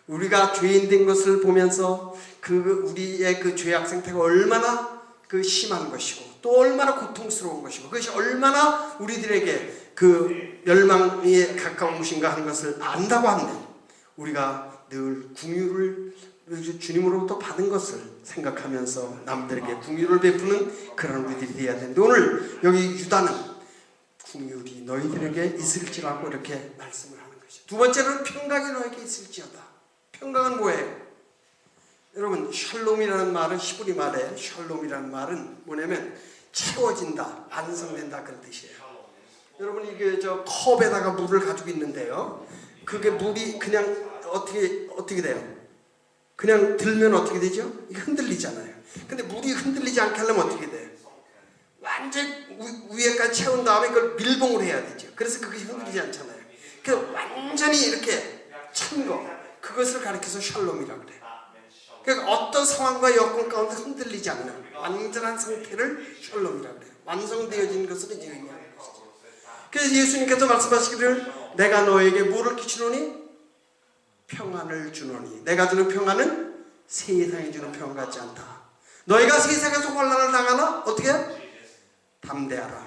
우리가 죄인 된 것을 보면서 우리의 그 죄악 상태가 얼마나 심한 것이고 또 얼마나 고통스러운 것이고 그것이 얼마나 우리들에게 그 멸망에 가까운 것인가 하는 것을 안다고 하면 우리가 늘 궁휼을 주님으로부터 받은 것을 생각하면서 남들에게 궁휼을 베푸는 그런 우리들이 되어야 되는데 오늘 여기 유다는 궁휼이 너희들에게 있을지라고 이렇게 말씀을 하는 것이죠. 두 번째로는 평강이 너에게 있을지어다. 평강은 뭐예요? 여러분 샬롬이라는 말은 히브리 말에 샬롬이라는 말은 뭐냐면 채워진다, 완성된다 그런 뜻이에요. 여러분 이게 컵에다가 물을 가지고 있는데요. 그게 물이 그냥 어떻게 돼요? 그냥 들면 어떻게 되죠? 이게 흔들리잖아요. 근데 물이 흔들리지 않게 하려면 어떻게 돼요? 완전 위에까지 채운 다음에 그걸 밀봉을 해야 되죠. 그래서 그게 흔들리지 않잖아요. 그래서 완전히 이렇게 찬 거, 그것을 가리켜서 샬롬이라고 그래요. 그러니까 어떤 상황과 여건 가운데 흔들리지 않는 완전한 상태를 샬롬이라고 그래요. 완성되어진 것을 이제 의미하는 것이죠. 그래서 예수님께서 말씀하시기를 내가 너에게 뭐를 끼치노니? 평안을 주노니 내가 주는 평안은 세상이 주는 평안 같지 않다. 너희가 세상에서 환난을 당하나 어떻게? 담대하라.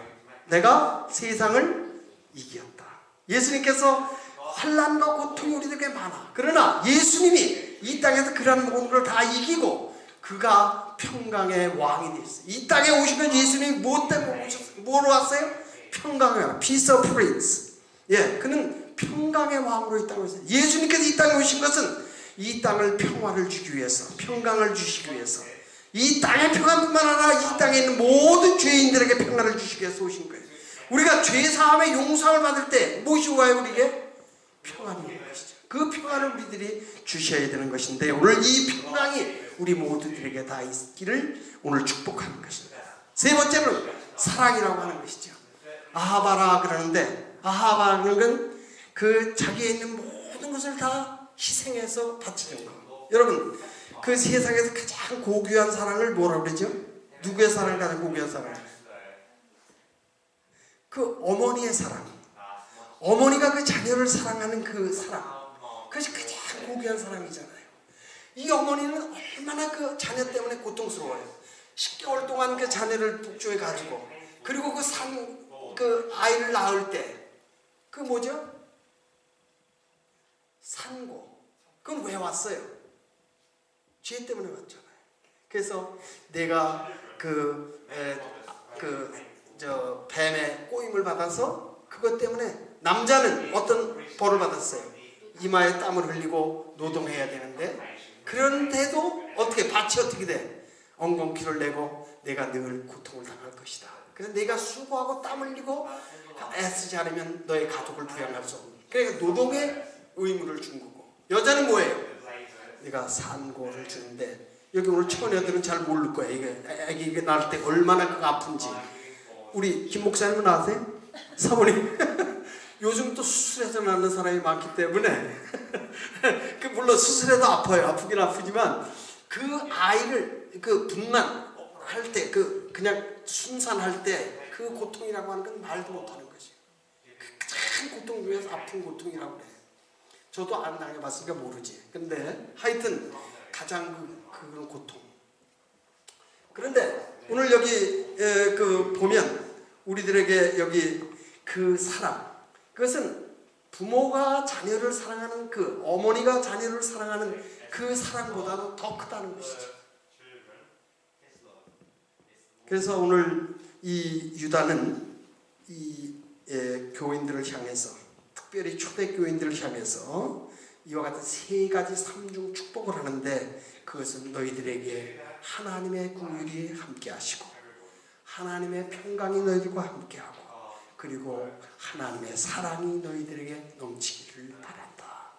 내가 세상을 이겼다. 예수님께서 환난과 고통이 우리들에게 많아. 그러나 예수님이 이 땅에서 그런 모든 걸 다 이기고 그가 평강의 왕이 됐어요. 이 땅에 오시면 예수님이 뭐 때문에 오셨어요? 뭐로 왔어요? 평강의 왕, Peace of Prince. 그는 평강의 왕으로 이 땅에 오셨어요. 예수님께서 이 땅에 오신 것은 이 땅을 평화를 주기 위해서, 평강을 주시기 위해서, 이 땅의 평안뿐만 아니라 이 땅에 있는 모든 죄인들에게 평안을 주시기 위해서 오신 거예요. 우리가 죄사함의 용서를 받을 때 무엇이 와요? 우리에게 평안이 오는 것이죠. 그 평안을 우리들이 주셔야 되는 것인데 오늘 이 평강이 우리 모두들에게 다 있기를 오늘 축복하는 것입니다. 세 번째는 사랑이라고 하는 것이죠. 아하바라 그러는데 아하바라는 건 그 자기에 있는 모든 것을 다 희생해서 바치는 거. 여러분 그 세상에서 가장 고귀한 사랑을 뭐라고 그러죠? 누구의 사랑을 가장 고귀한 사랑? 그 어머니의 사랑. 어머니가 그 자녀를 사랑하는 그 사랑. 그것이 가장 고귀한 사랑이잖아요. 이 어머니는 얼마나 그 자녀 때문에 고통스러워요. 10개월 동안 그 자녀를 복조해 가지고 그리고 그 아이를 낳을 때 그 뭐죠? 산고. 그건 왜 왔어요? 죄 때문에 왔잖아요. 그래서 내가 뱀의 꼬임을 받아서 그것 때문에 남자는 어떤 벌을 받았어요? 이마에 땀을 흘리고 노동해야 되는데 그런데도 밭이 어떻게 돼? 엉겅퀴를 내고 내가 늘 고통을 당할 것이다. 그래서 내가 수고하고 땀 흘리고 애쓰지 않으면 너의 가족을 부양할 수 없는. 그러니까 노동의 의무를 준 거고, 여자는 뭐예요? 내가 산고를 주는데, 여기 오늘 처녀들은 잘 모를 거예요. 이게 아기 낳을 때 얼마나 그가 아픈지. 우리 김 목사님은 아세요? 사모님. 요즘 또 수술해서 낳는 사람이 많기 때문에 그 물론 수술해도 아파요. 아프긴 아프지만 그 아이를 그 분만 할 때 그냥 순산할 때 그 고통이라고 하는 건 말도 못하는 거지. 그 큰 고통 중에서 아픈 고통이라고 그래. 저도 안 당해봤으니까 모르지. 근데 하여튼 가장 그런 고통. 그런데 오늘 여기 보면 우리들에게 여기 그 사랑, 그것은 부모가 자녀를 사랑하는 그 어머니가 자녀를 사랑하는 그 사랑보다도 더 크다는 것이죠. 그래서 오늘 이 유다는 이 교인들을 향해서, 특별히 초대교인들을 향해서 이와 같은 세 가지 삼중 축복을 하는데, 그것은 너희들에게 하나님의 긍휼이 함께 하시고 하나님의 평강이 너희들과 함께 하고 그리고 하나님의 사랑이 너희들에게 넘치기를 바란다.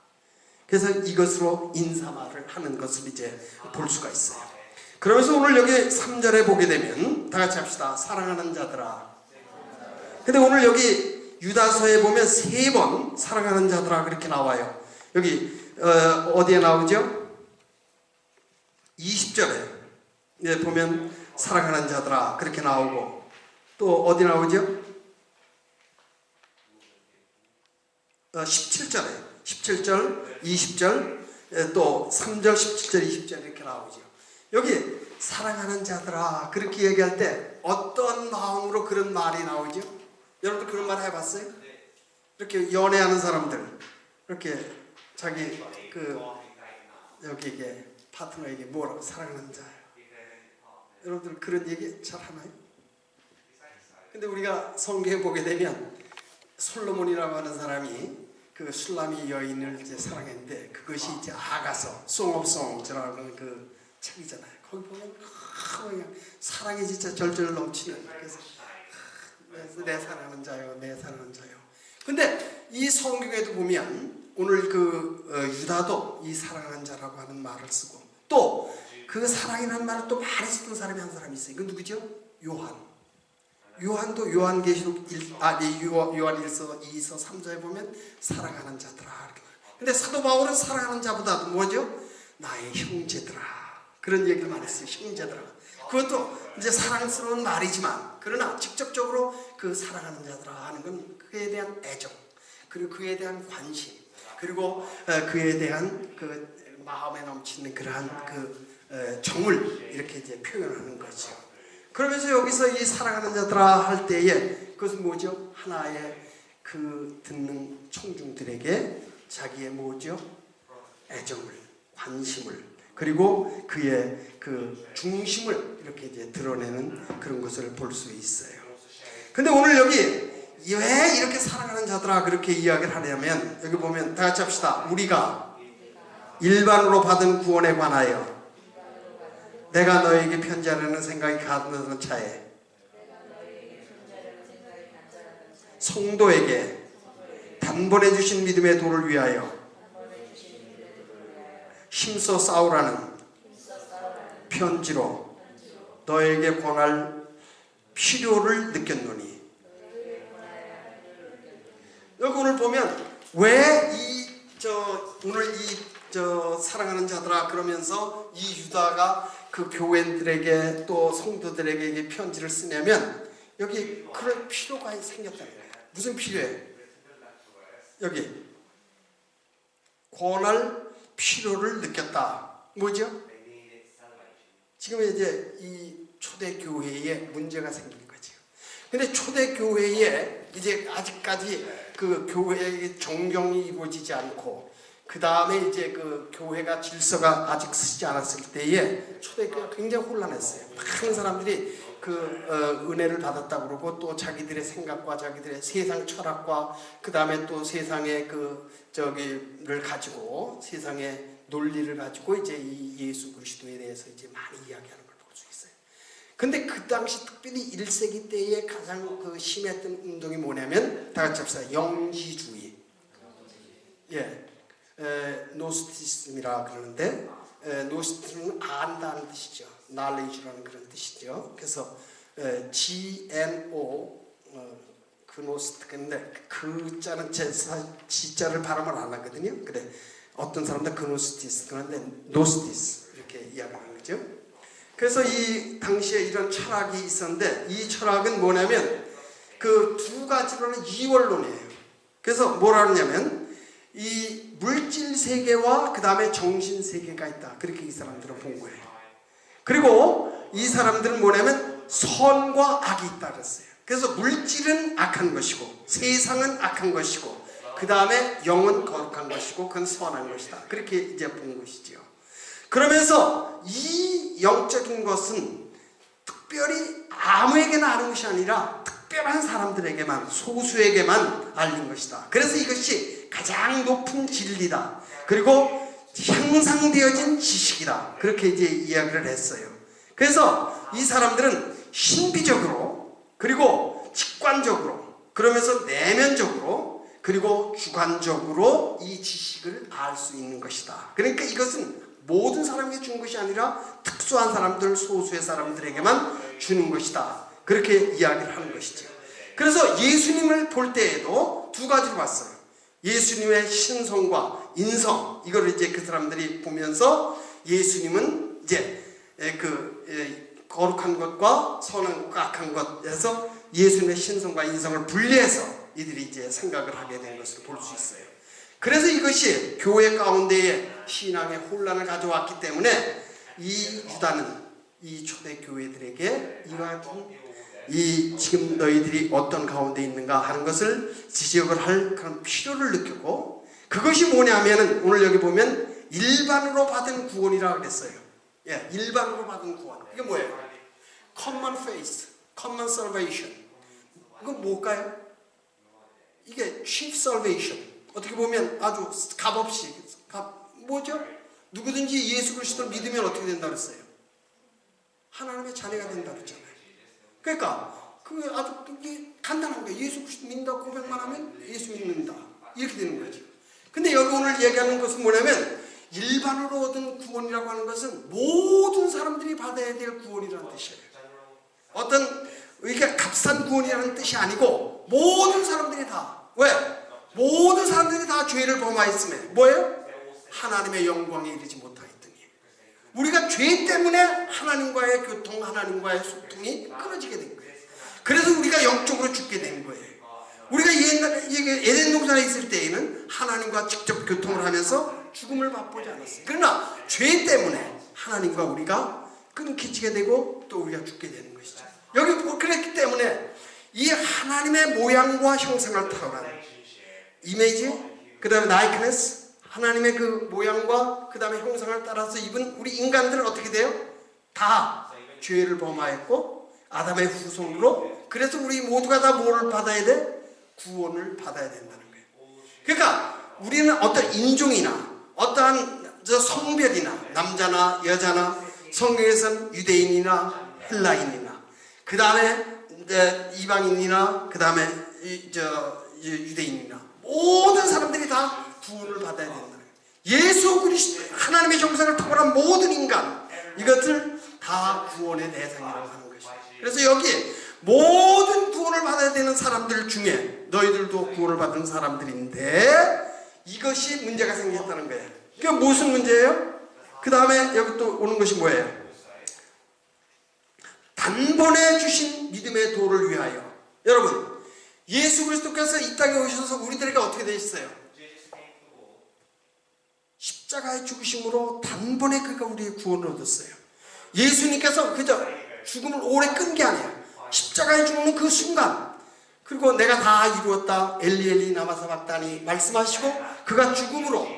그래서 이것으로 인사말을 하는 것을 이제 볼 수가 있어요. 그러면서 오늘 여기 3절에 보게 되면 다 같이 합시다. 사랑하는 자들아. 근데 오늘 여기 유다서에 보면 3번 사랑하는 자들아 그렇게 나와요. 여기 어디에 나오죠? 20절에 보면 사랑하는 자들아 그렇게 나오고, 또 어디 나오죠? 17절에 17절, 20절, 또 3절, 17절, 20절 이렇게 나오죠. 여기 사랑하는 자들아 그렇게 얘기할 때 어떤 마음으로 그런 말이 나오죠? 여러분들 그런 말 해봤어요? 이렇게 연애하는 사람들 이렇게 자기 여기 이게 파트너에게 뭐라고 사랑하는 자예요. 여러분들 그런 얘기 잘 하나요? 근데 우리가 성경에 보게 되면 솔로몬이라고 하는 사람이 그 술람이 여인을 이제 사랑했는데, 그것이 이제 아가서 Song of Songs라고 하는 그 책이잖아요. 거기 보면 그냥 사랑이 진짜 절절 넘치는, 그래서 내 사랑하는 자요, 내 사랑하는 자요. 근데 이 성경에도 보면 오늘 유다도 이 사랑하는 자라고 하는 말을 쓰고, 또 그 사랑이라는 말을 또 많이 쓰는 사람이 한 사람이 있어요. 이건 누구죠? 요한도 요한계시록 요한 1서 2서 3서에 보면 사랑하는 자들아. 근데 사도 바울은 사랑하는 자보다도 뭐죠? 나의 형제들아. 그런 얘기를 많이 써요. 형제들아. 그것도 이제 사랑스러운 말이지만, 그러나 직접적으로 그 사랑하는 자들아 하는 건 그에 대한 애정, 그리고 그에 대한 관심, 그리고 그에 대한 그 마음에 넘치는 그러한 정을 이렇게 이제 표현하는 거죠. 그러면서 여기서 이 사랑하는 자들아 할 때에 그것은 뭐죠? 하나의 그 듣는 청중들에게 자기의 뭐죠? 애정을, 관심을, 그리고 그의 그 중심을 이렇게 이제 드러내는 그런 것을 볼 수 있어요. 근데 오늘 여기 왜 이렇게 사랑하는 자들아 그렇게 이야기를 하냐면, 여기 보면 다 같이 합시다. 우리가 일반으로 받은 구원에 관하여 내가 너에게 편지하려는 생각이 가득한 차에 성도에게 단번에 주신 믿음의 도를 위하여 힘써 싸우라는 편지로 너에게 권할 필요를 느꼈노니. 여기 오늘 보면 왜 오늘 사랑하는 자들아 그러면서 이 유다가 그 교회들에게 또 성도들에게 편지를 쓰냐면, 여기 그럴 필요가 생겼다는 거예요. 무슨 필요예요? 여기 권할 필요를 느꼈다. 뭐죠? 지금 이제 이 초대교회에 문제가 생긴 거죠. 근데 초대교회에 이제 아직까지 그 교회의 정경이 이루어지지 않고, 그 다음에 이제 그 교회가 질서가 아직 쓰지 않았을 때에 초대교회가 굉장히 혼란했어요. 많은 사람들이 은혜를 받았다고 그러고, 또 자기들의 생각과 자기들의 세상 철학과 그 다음에 또 세상의 를 가지고, 세상의 논리를 가지고 이제 이 예수 그리스도에 대해서 이제 많이 이야기하는 걸 볼 수 있어요. 근데 그 당시 특별히 1세기 때에 가장 그 심했던 운동이 뭐냐면 다 같이 합시다. 영지주의. 예, 노스티즘이라 그러는데 노스티즘은 안다는 뜻이죠. knowledge라는 그런 뜻이죠. 그래서 GNO 그노스티인데 그 자는 G자를 발음을 안 하거든요. 그래 어떤 사람들 그노스티스 그런데 노스티스 이렇게 이야기하는 거죠. 그래서 이 당시에 이런 철학이 있었는데 이 철학은 뭐냐면 그 두 가지로는 이원론이에요. 그래서 뭐라 그러냐면 이 물질 세계와 그 다음에 정신 세계가 있다. 그렇게 이 사람들은 본 거예요. 그리고 이 사람들은 뭐냐면 선과 악이 있다 그랬어요. 그래서 물질은 악한 것이고 세상은 악한 것이고 그 다음에 영은 거룩한 것이고 그건 선한 것이다. 그렇게 이제 본 것이죠. 그러면서 이 영적인 것은 특별히 아무에게나 아는 것이 아니라 특별한 사람들에게만 소수에게만 알린 것이다. 그래서 이것이 가장 높은 진리다. 그리고 향상되어진 지식이다. 그렇게 이제 이야기를 했어요. 그래서 이 사람들은 신비적으로 그리고 직관적으로 그러면서 내면적으로 그리고 주관적으로 이 지식을 알 수 있는 것이다. 그러니까 이것은 모든 사람에게 준 것이 아니라 특수한 사람들, 소수의 사람들에게만 주는 것이다. 그렇게 이야기를 하는 것이죠. 그래서 예수님을 볼 때에도 두 가지로 봤어요. 예수님의 신성과 인성, 이걸 이제 그 사람들이 보면서 예수님은 이제 거룩한 것과 선한 것과 악한 것에서 예수님의 신성과 인성을 분리해서 이들이 이제 생각을 하게 된 것을 볼 수 있어요. 그래서 이것이 교회 가운데에 신앙의 혼란을 가져왔기 때문에 이 유다는 이 초대 교회들에게 이와 같은 이 지금 너희들이 어떤 가운데 있는가 하는 것을 지적을 할 그런 필요를 느꼈고, 그것이 뭐냐면은 오늘 여기 보면 일반으로 받은 구원이라고 그랬어요. 예, 일반으로 받은 구원. 이게 뭐예요? Common faith, common salvation. 이건 뭘까요? 이게 cheap salvation. 어떻게 보면 아주 값없이 뭐죠? 누구든지 예수 그리스도를 믿으면 어떻게 된다 그랬어요? 하나님의 자녀가 된다 그랬잖아요. 그러니까 그게 아주 간단한 거예요. 예수 그리스도 믿는다 고백만 하면 예수 믿는다 이렇게 되는 거죠. 근데 여기 오늘 얘기하는 것은 뭐냐면 일반으로 얻은 구원이라고 하는 것은 모든 사람들이 받아야 될 구원이라는 뜻이에요. 어떤 이렇게 값싼 구원이라는 뜻이 아니고 모든 사람들이 다. 왜? 모든 사람들이 다 죄를 범하였음에 뭐예요? 하나님의 영광에 이르지 못하였더니 우리가 죄 때문에 하나님과의 교통, 하나님과의 소통이 끊어지게 된 거예요. 그래서 우리가 영적으로 죽게 된 거예요. 우리가 옛날에 에덴 동산에 있을 때에는 하나님과 직접 교통을 하면서 죽음을 맛보지 않았어요. 그러나 죄 때문에 하나님과 우리가 끊기지게 되고 또 우리가 죽게 되는 것이죠. 여기 그랬기 때문에 이 하나님의 모양과 형상을 타고난 이미지, 그 다음에 나이크네스, 하나님의 그 모양과 그 다음에 형상을 따라서 입은 우리 인간들은 어떻게 돼요? 다 죄를 범하였고 아담의 후손으로. 그래서 우리 모두가 다 뭐를 받아야 돼? 구원을 받아야 된다는 거예요. 그러니까 우리는 어떤 인종이나 어떠한 성별이나 남자나 여자나 성경에서는 유대인이나 헬라인이나 그 다음에 이방인이나 그 다음에 유대인이나 모든 사람들이 다 구원을 받아야 된다는 거예요. 예수 그리스도 하나님의 형상을 타고난 모든 인간 이것을 다 구원의 대상이라고 하는 것이죠. 그래서 여기 모든 구원을 받아야 되는 사람들 중에 너희들도 구원을 받은 사람들인데 이것이 문제가 생겼다는 거예요. 그게 무슨 문제예요? 그 다음에 여기 또 오는 것이 뭐예요? 단번에 주신 믿음의 도를 위하여. 여러분 예수 그리스도께서 이 땅에 오셔서 우리들에게 어떻게 되셨어요? 십자가의 죽으심으로 단번에 그가 우리의 구원을 얻었어요. 예수님께서 그저 죽음을 오래 끈 게 아니에요. 십자가에 죽는 그 순간, 그리고 내가 다 이루었다 엘리 엘리 라마 사박다니 말씀하시고 그가 죽음으로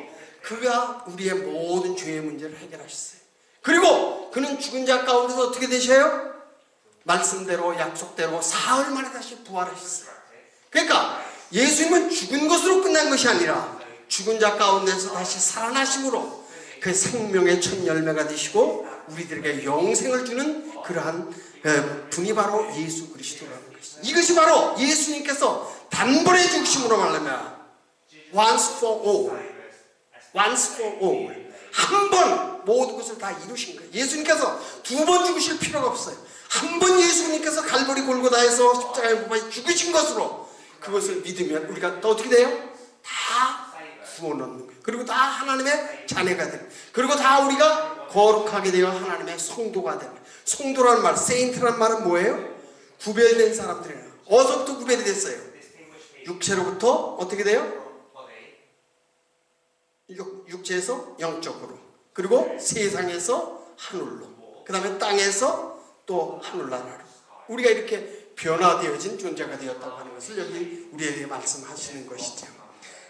그가 우리의 모든 죄의 문제를 해결하셨어요. 그리고 그는 죽은 자 가운데서 어떻게 되셔요? 말씀대로 약속대로 사흘 만에 다시 부활하셨어요. 그러니까 예수님은 죽은 것으로 끝난 것이 아니라 죽은 자 가운데서 다시 살아나심으로 그 생명의 첫 열매가 되시고 우리들에게 영생을 주는 그러한 분이 바로 예수 그리스도라는 것이죠. 이것이 바로 예수님께서 단번에 죽으심으로 말하면 once for all, once for all, 한 번 모든 것을 다 이루신 거예요. 예수님께서 두 번 죽으실 필요가 없어요. 한 번 예수님께서 갈보리 골고다에서 십자가에 못 박혀 죽으신 것으로 그것을 믿으면 우리가 또 어떻게 돼요? 다 구원 얻는 거예요. 그리고 다 하나님의 자녀가 되는 거예요. 그리고 다 우리가 거룩하게 되어 하나님의 성도가 되는 거예요. 성도라는 말, 세인트라는 말은 뭐예요? 구별된 사람들이에요. 어디서부터 구별이 됐어요? 육체로부터 어떻게 돼요? 육체에서 영적으로, 그리고 세상에서 하늘로, 그 다음에 땅에서 또 하늘나라로 우리가 이렇게 변화되어진 존재가 되었다고 하는 것을 여기 우리에게 말씀하시는 것이죠.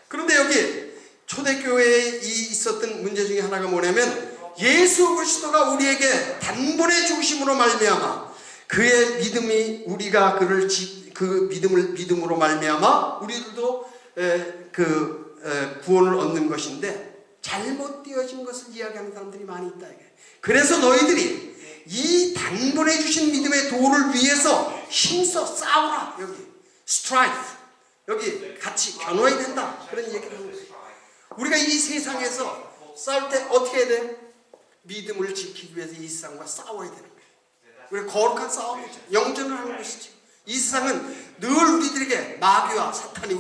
그런데 여기 초대교회에 있었던 문제 중에 하나가 뭐냐면 예수 그리스도가 우리에게 단번에 죽으심으로 말미암아 그의 믿음이 우리가 그를 그 믿음으로 말미암아 우리들도 구원을 얻는 것인데 잘못되어진 것을 이야기하는 사람들이 많이 있다. 그래서 너희들이 이 단번에 주신 믿음의 도를 위해서 힘써 싸우라. 여기 strife, 여기 같이 겨눠야 된다. 그런 얘기를 하는 거예요. 우리가 이 세상에서 싸울 때 어떻게 해야 돼요? 믿음을 지키기 위해서 이 세상과 싸워야 되는 거예요. 우리가 거룩한 싸움이죠. 영전을 하는 것이죠. 이 세상은 늘 우리들에게 마귀와 사탄이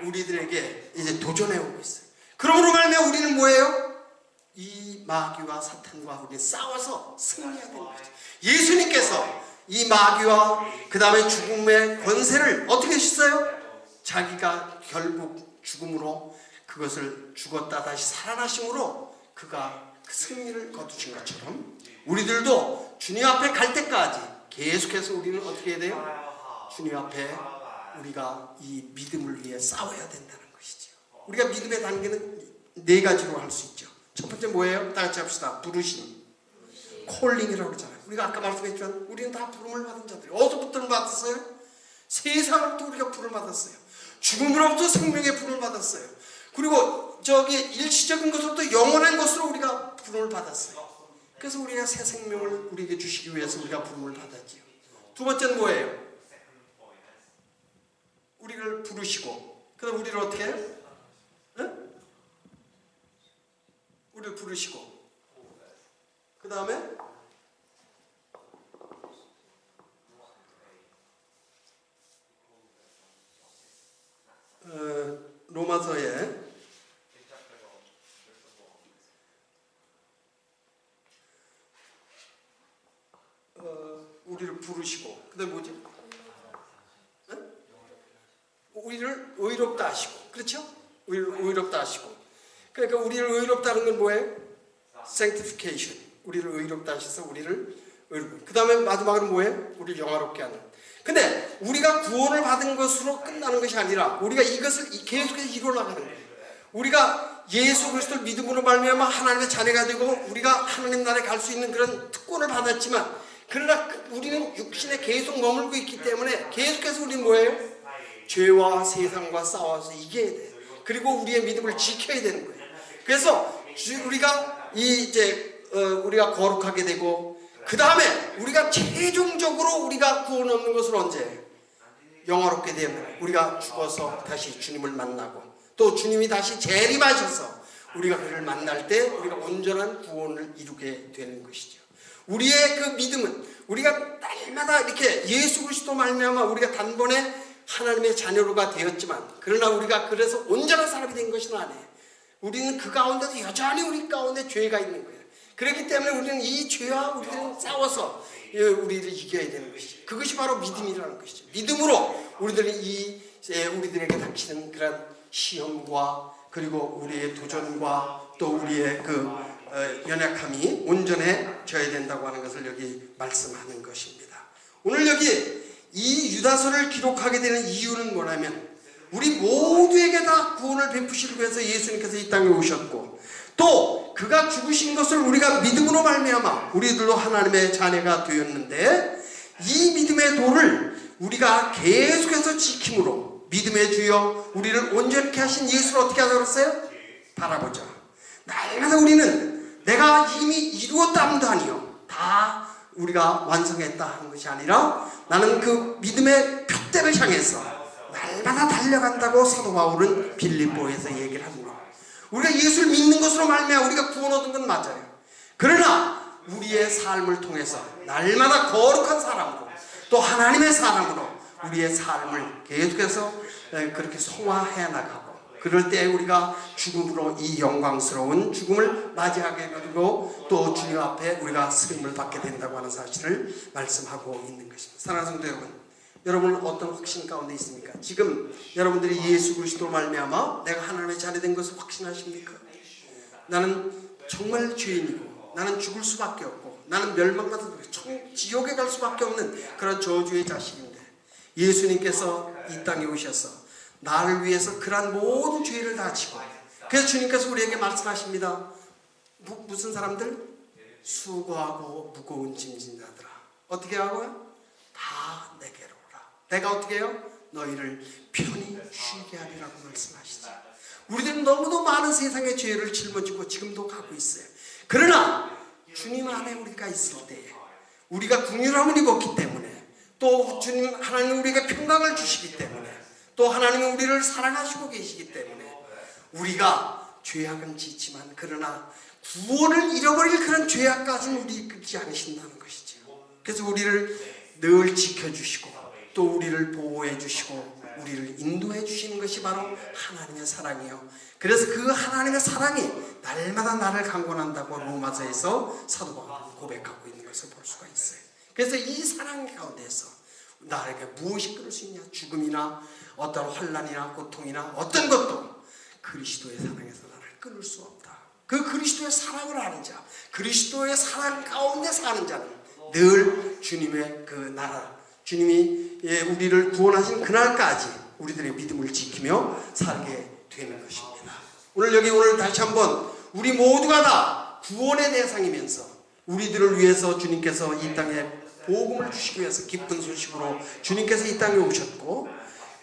우리들에게 이제 도전해 오고 있어요. 그러므로 말미암아 우리는 뭐예요? 이 마귀와 사탄과 우리 싸워서 승리해야 되는 거죠. 예수님께서 이 마귀와 그 다음에 죽음의 권세를 어떻게 하셨어요? 자기가 결국 죽음으로 그것을 죽었다 다시 살아나심으로 그가 그 승리를 거두신 것처럼 우리들도 주님 앞에 갈 때까지 계속해서 우리는 어떻게 해야 돼요? 주님 앞에 우리가 이 믿음을 위해 싸워야 된다는 것이죠. 우리가 믿음의 단계는 네 가지로 할 수 있죠. 첫 번째 뭐예요? 다 같이 합시다. 부르심, 콜링이라고 그러잖아요. 우리가 아까 말씀했지만 우리는 다 부름을 받은 자들이에요. 어디서부터 받았어요? 세상으로부터 우리가 부름을 받았어요. 죽음으로부터 생명의 부름을 받았어요. 그리고 저기 일시적인 것으로부터 영원한 것으로 우리가 부름을 받았어요. 그래서 우리가 새 생명을 우리에게 주시기 위해서 우리가 부름을 받았지요. 두 번째는 뭐예요? 우리를 부르시고, 그 다음 우리를 어떻게 해요? 네? 우리를 부르시고, 그 다음에 로마서에 우리를 부르시고, 그 다음에 뭐지? 네? 우리를 의롭다 하시고, 그렇죠? 우리를 의롭다 하시고. 그러니까 우리를 의롭다는 건 뭐예요? sanctification. 우리를 의롭다 하셔서 우리를 의롭다. 그 다음에 마지막으로 뭐예요? 우리를 영화롭게 하는. 근데 우리가 구원을 받은 것으로 끝나는 것이 아니라 우리가 이것을 계속해서 이루어나가는 거예요. 우리가 예수 그리스도를 믿음으로 말미암아 하나님의 자녀가 되고 우리가 하나님 나라에 갈 수 있는 그런 특권을 받았지만 그러나 우리는 육신에 계속 머물고 있기 때문에 계속해서 우리는 뭐예요? 죄와 세상과 싸워서 이겨야 돼요. 그리고 우리의 믿음을 지켜야 되는 거예요. 그래서 우리가 우리가 거룩하게 되고 그 다음에 우리가 최종적으로 우리가 구원 얻는 것을 언제? 영화롭게 되면 우리가 죽어서 다시 주님을 만나고 또 주님이 다시 재림하셔서 우리가 그를 만날 때 우리가 온전한 구원을 이루게 되는 것이죠. 우리의 그 믿음은 우리가 날마다 이렇게 예수 그리스도 말미암아 우리가 단번에 하나님의 자녀로가 되었지만 그러나 우리가 그래서 온전한 사람이 된 것은 아니에요. 우리는 그 가운데도 여전히 우리 가운데 죄가 있는 거예요. 그렇기 때문에 우리는 이 죄와 우리들은 싸워서 우리를 이겨야 되는 것이죠. 그것이 바로 믿음이라는 것이죠. 믿음으로 우리들이 우리들에게 닥치는 그런 시험과 그리고 우리의 도전과 또 우리의 그 연약함이 온전해져야 된다고 하는 것을 여기 말씀하는 것입니다. 오늘 여기 이 유다서를 기록하게 되는 이유는 뭐냐면 우리 모두에게 다 구원을 베푸시기 위해서 예수님께서 이 땅에 오셨고 또 그가 죽으신 것을 우리가 믿음으로 말미암아 우리들도 하나님의 자녀가 되었는데 이 믿음의 도를 우리가 계속해서 지킴으로 믿음의 주여 우리를 온전케 하신 예수를 어떻게 하자 그랬어요? 바라보자. 날마다 우리는 내가 이미 이루었다 함도 아니요 다 우리가 완성했다 하는 것이 아니라 나는 그 믿음의 표대를 향해서 날마다 달려간다고 사도 바울은 빌립보에서 얘기를 합니다. 우리가 예수를 믿는 것으로 말미암아 우리가 구원 얻은 건 맞아요. 그러나 우리의 삶을 통해서 날마다 거룩한 사람으로 또 하나님의 사람으로 우리의 삶을 계속해서 그렇게 성화해 나가고, 그럴 때 우리가 죽음으로 이 영광스러운 죽음을 맞이하게 되고 또 주님 앞에 우리가 쓰임을 받게 된다고 하는 사실을 말씀하고 있는 것입니다. 사랑하는 성도 여러분, 여러분은 어떤 확신 가운데 있습니까? 지금 여러분들이 예수 그리스도로 말미암아 내가 하나님의 자녀 된 것을 확신하십니까? 나는 정말 죄인이고 나는 죽을 수밖에 없고 나는 멸망받은 지옥에 갈 수밖에 없는 그런 저주의 자식인데 예수님께서 이 땅에 오셔서 나를 위해서 그러한 모든 죄를 다 지고, 그래서 주님께서 우리에게 말씀하십니다. 무슨 사람들? 수고하고 무거운 짐진 자들아 어떻게 하고요? 다 내게로 오라. 내가 어떻게 해요? 너희를 편히 쉬게 하리라고 말씀하시죠. 우리들은 너무도 많은 세상의 죄를 짊어지고 지금도 가고 있어요. 그러나 주님 안에 우리가 있을 때에 우리가 긍휼함을 입었기 때문에, 또 주님 하나님 우리에게 평강을 주시기 때문에, 또 하나님은 우리를 사랑하시고 계시기 때문에 우리가 죄악은 짓지만 그러나 구원을 잃어버릴 그런 죄악까지는 우리 이끌지 않으신다는 것이죠. 그래서 우리를 늘 지켜주시고 또 우리를 보호해 주시고 우리를 인도해 주시는 것이 바로 하나님의 사랑이요. 그래서 그 하나님의 사랑이 날마다 나를 강권한다고 로마서에서 사도 바울은 고백하고 있는 것을 볼 수가 있어요. 그래서 이 사랑 가운데서 나에게 무엇이 끊을 수 있냐? 죽음이나 어떤 환난이나 고통이나 어떤 것도 그리스도의 사랑에서 나를 끊을 수 없다. 그 그리스도의 사랑을 아는 자, 그리스도의 사랑 가운데 사는 자는 늘 주님의 그 나라, 주님이 우리를 구원하신 그날까지 우리들의 믿음을 지키며 살게 되는 것입니다. 오늘 다시 한번 우리 모두가 다 구원의 대상이면서 우리들을 위해서 주님께서 이 땅에 복음을 주시기 위해서 기쁜 소식으로 주님께서 이 땅에 오셨고,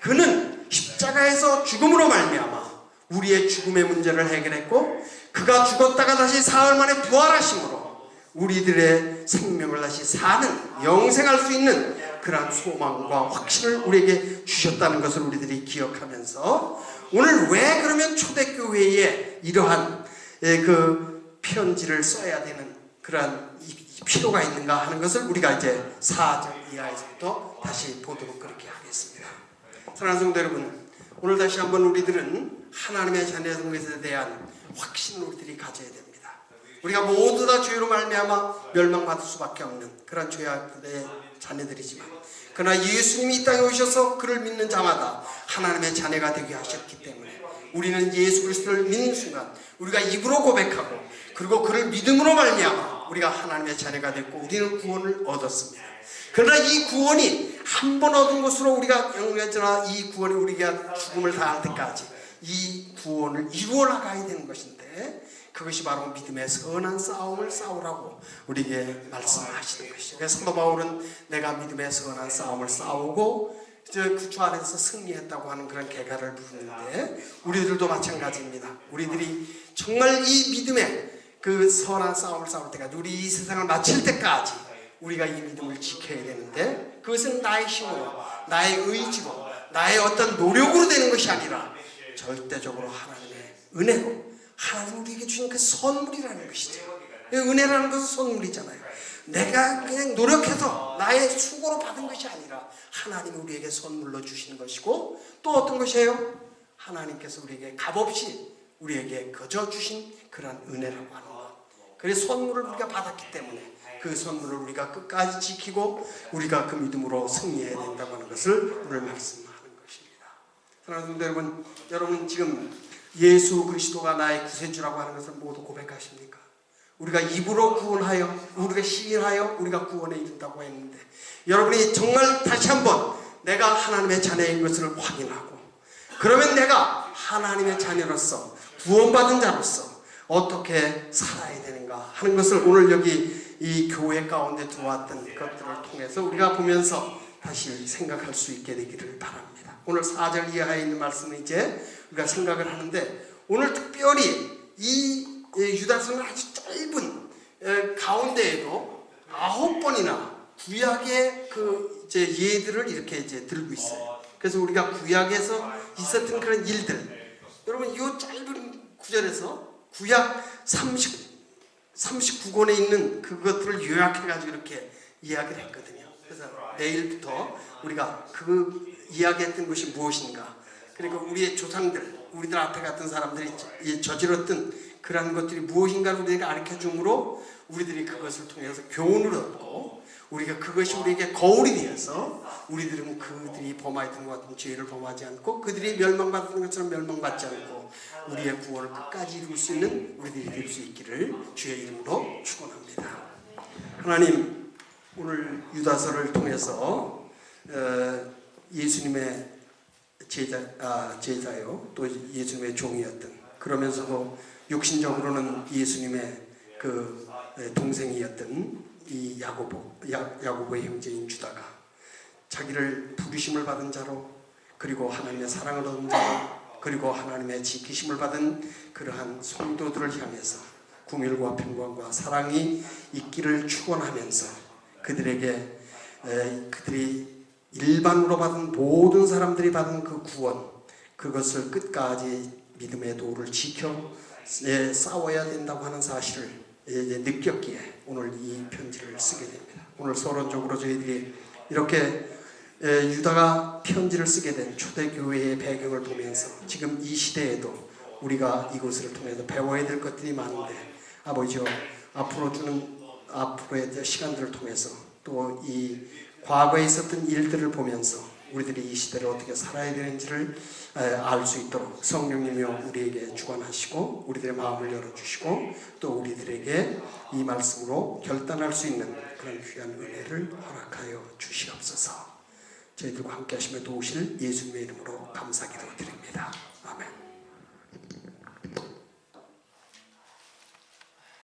그는 십자가에서 죽음으로 말미암아 우리의 죽음의 문제를 해결했고, 그가 죽었다가 다시 사흘 만에 부활하심으로 우리들의 생명을 다시 사는, 영생할 수 있는 그러한 소망과 확신을 우리에게 주셨다는 것을 우리들이 기억하면서, 오늘 왜 그러면 초대교회에 이러한 그 편지를 써야 되는 그러한 필요가 있는가 하는 것을 우리가 이제 4절 이하에서부터 다시 보도록 그렇게 하겠습니다. 사랑하는 성도 여러분, 오늘 다시 한번 우리들은 하나님의 자녀된 것에 대한 확신을 우리들이 가져야 됩니다. 우리가 모두 다 죄로 말미암아 멸망받을 수밖에 없는 그런 죄악의 자녀들이지만, 그러나 예수님이 이 땅에 오셔서 그를 믿는 자마다 하나님의 자녀가 되게 하셨기 때문에 우리는 예수 그리스도를 믿는 순간 우리가 입으로 고백하고 그리고 그를 믿음으로 말미암아 우리가 하나님의 자녀가 됐고 우리는 구원을 얻었습니다. 그러나 이 구원이 한 번 얻은 것으로 우리가 영원하나 이 구원이 우리가 죽음을 당할 때까지 이 구원을 이루어 나가야 되는 것인데, 그것이 바로 믿음의 선한 싸움을 싸우라고 우리에게 말씀하시는 것이죠. 그래서 사도 바울은 내가 믿음의 선한 싸움을 싸우고 그 주 안에서 승리했다고 하는 그런 계가를 부르는데, 우리들도 마찬가지입니다. 우리들이 정말 이 믿음의 그 선한 싸움을 싸울 때까지, 우리 이 세상을 마칠 때까지 우리가 이 믿음을 지켜야 되는데, 그것은 나의 힘으로, 나의 의지로, 나의 어떤 노력으로 되는 것이 아니라 절대적으로 하나님의 은혜로, 하나님 우리에게 주신 그 선물이라는 것이죠. 은혜라는 것은 선물이잖아요. 내가 그냥 노력해서 나의 수고로 받은 것이 아니라 하나님이 우리에게 선물로 주시는 것이고, 또 어떤 것이에요? 하나님께서 우리에게 값없이 우리에게 거저 주신 그런 은혜라고 하는 것. 그래서 선물을 우리가 받았기 때문에 그 선물을 우리가 끝까지 지키고 우리가 그 믿음으로 승리해야 된다고 하는 것을 오늘 말씀하는 것입니다. 사랑하는 여러분, 여러분 지금 예수 그리스도가 나의 구세주라고 하는 것을 모두 고백하십니까? 우리가 입으로 구원하여, 우리가 시인하여 우리가 구원에 이른다고 했는데, 여러분이 정말 다시 한번 내가 하나님의 자녀인 것을 확인하고, 그러면 내가 하나님의 자녀로서 구원받은 자로서 어떻게 살아야 되는가 하는 것을 오늘 여기 이 교회 가운데 들어왔던 것들을 통해서 우리가 보면서 다시 생각할 수 있게 되기를 바랍니다. 오늘 4절 이하에 있는 말씀은 이제 우리가 생각을 하는데, 오늘 특별히 이 유다서는 아주 짧은 가운데에도 9번이나 구약의 그 이제 예들을 이렇게 이제 들고 있어요. 그래서 우리가 구약에서 있었던 그런 일들, 여러분 이 짧은 구절에서 구약 39권에 있는 그것들을 요약해가지고 이렇게 이야기를 했거든요. 그래서 내일부터 우리가 그 이야기했던 것이 무엇인가, 그리고 우리의 조상들, 우리들 앞에 같은 사람들이 저질렀던 그러한 것들이 무엇인가를 우리에게 가르쳐줌으로 우리들이 그것을 통해서 교훈을 얻고, 우리가 그것이 우리에게 거울이 되어서 우리들은 그들이 범하였던 것 같은 죄를 범하지 않고, 그들이 멸망받는 것처럼 멸망받지 않고 우리의 구원을 끝까지 이룰 수 있는 우리들이 될 수 있기를 주의 이름으로 축원합니다. 하나님, 오늘 유다서를 통해서 예수님의 제자요, 또 예수님의 종이었던, 그러면서도 육신적으로는 예수님의 그 동생이었던 이 야고보의 형제인 주다가 자기를 부르심을 받은 자로, 그리고 하나님의 사랑을 얻은 자로, 그리고 하나님의 지키심을 받은 그러한 성도들을 향해서 긍휼과 평강과 사랑이 있기를 축원하면서 그들에게 그들이 일반으로 받은 모든 사람들이 받은 그 구원, 그것을 끝까지 믿음의 도를 지켜 싸워야 된다고 하는 사실을 느꼈기에 오늘 이 편지를 쓰게 됩니다. 오늘 서론적으로 저희들이 이렇게 유다가 편지를 쓰게 된 초대교회의 배경을 보면서 지금 이 시대에도 우리가 이것을 통해서 배워야 될 것들이 많은데, 아버지요, 앞으로의 시간들을 통해서 또 이 과거에 있었던 일들을 보면서 우리들이 이 시대를 어떻게 살아야 되는지를 알 수 있도록 성령님이여 우리에게 주관하시고 우리들의 마음을 열어주시고 또 우리들에게 이 말씀으로 결단할 수 있는 그런 귀한 은혜를 허락하여 주시옵소서. 저희들과 함께 하시며 도우실 예수님의 이름으로 감사기도 드립니다. 아멘.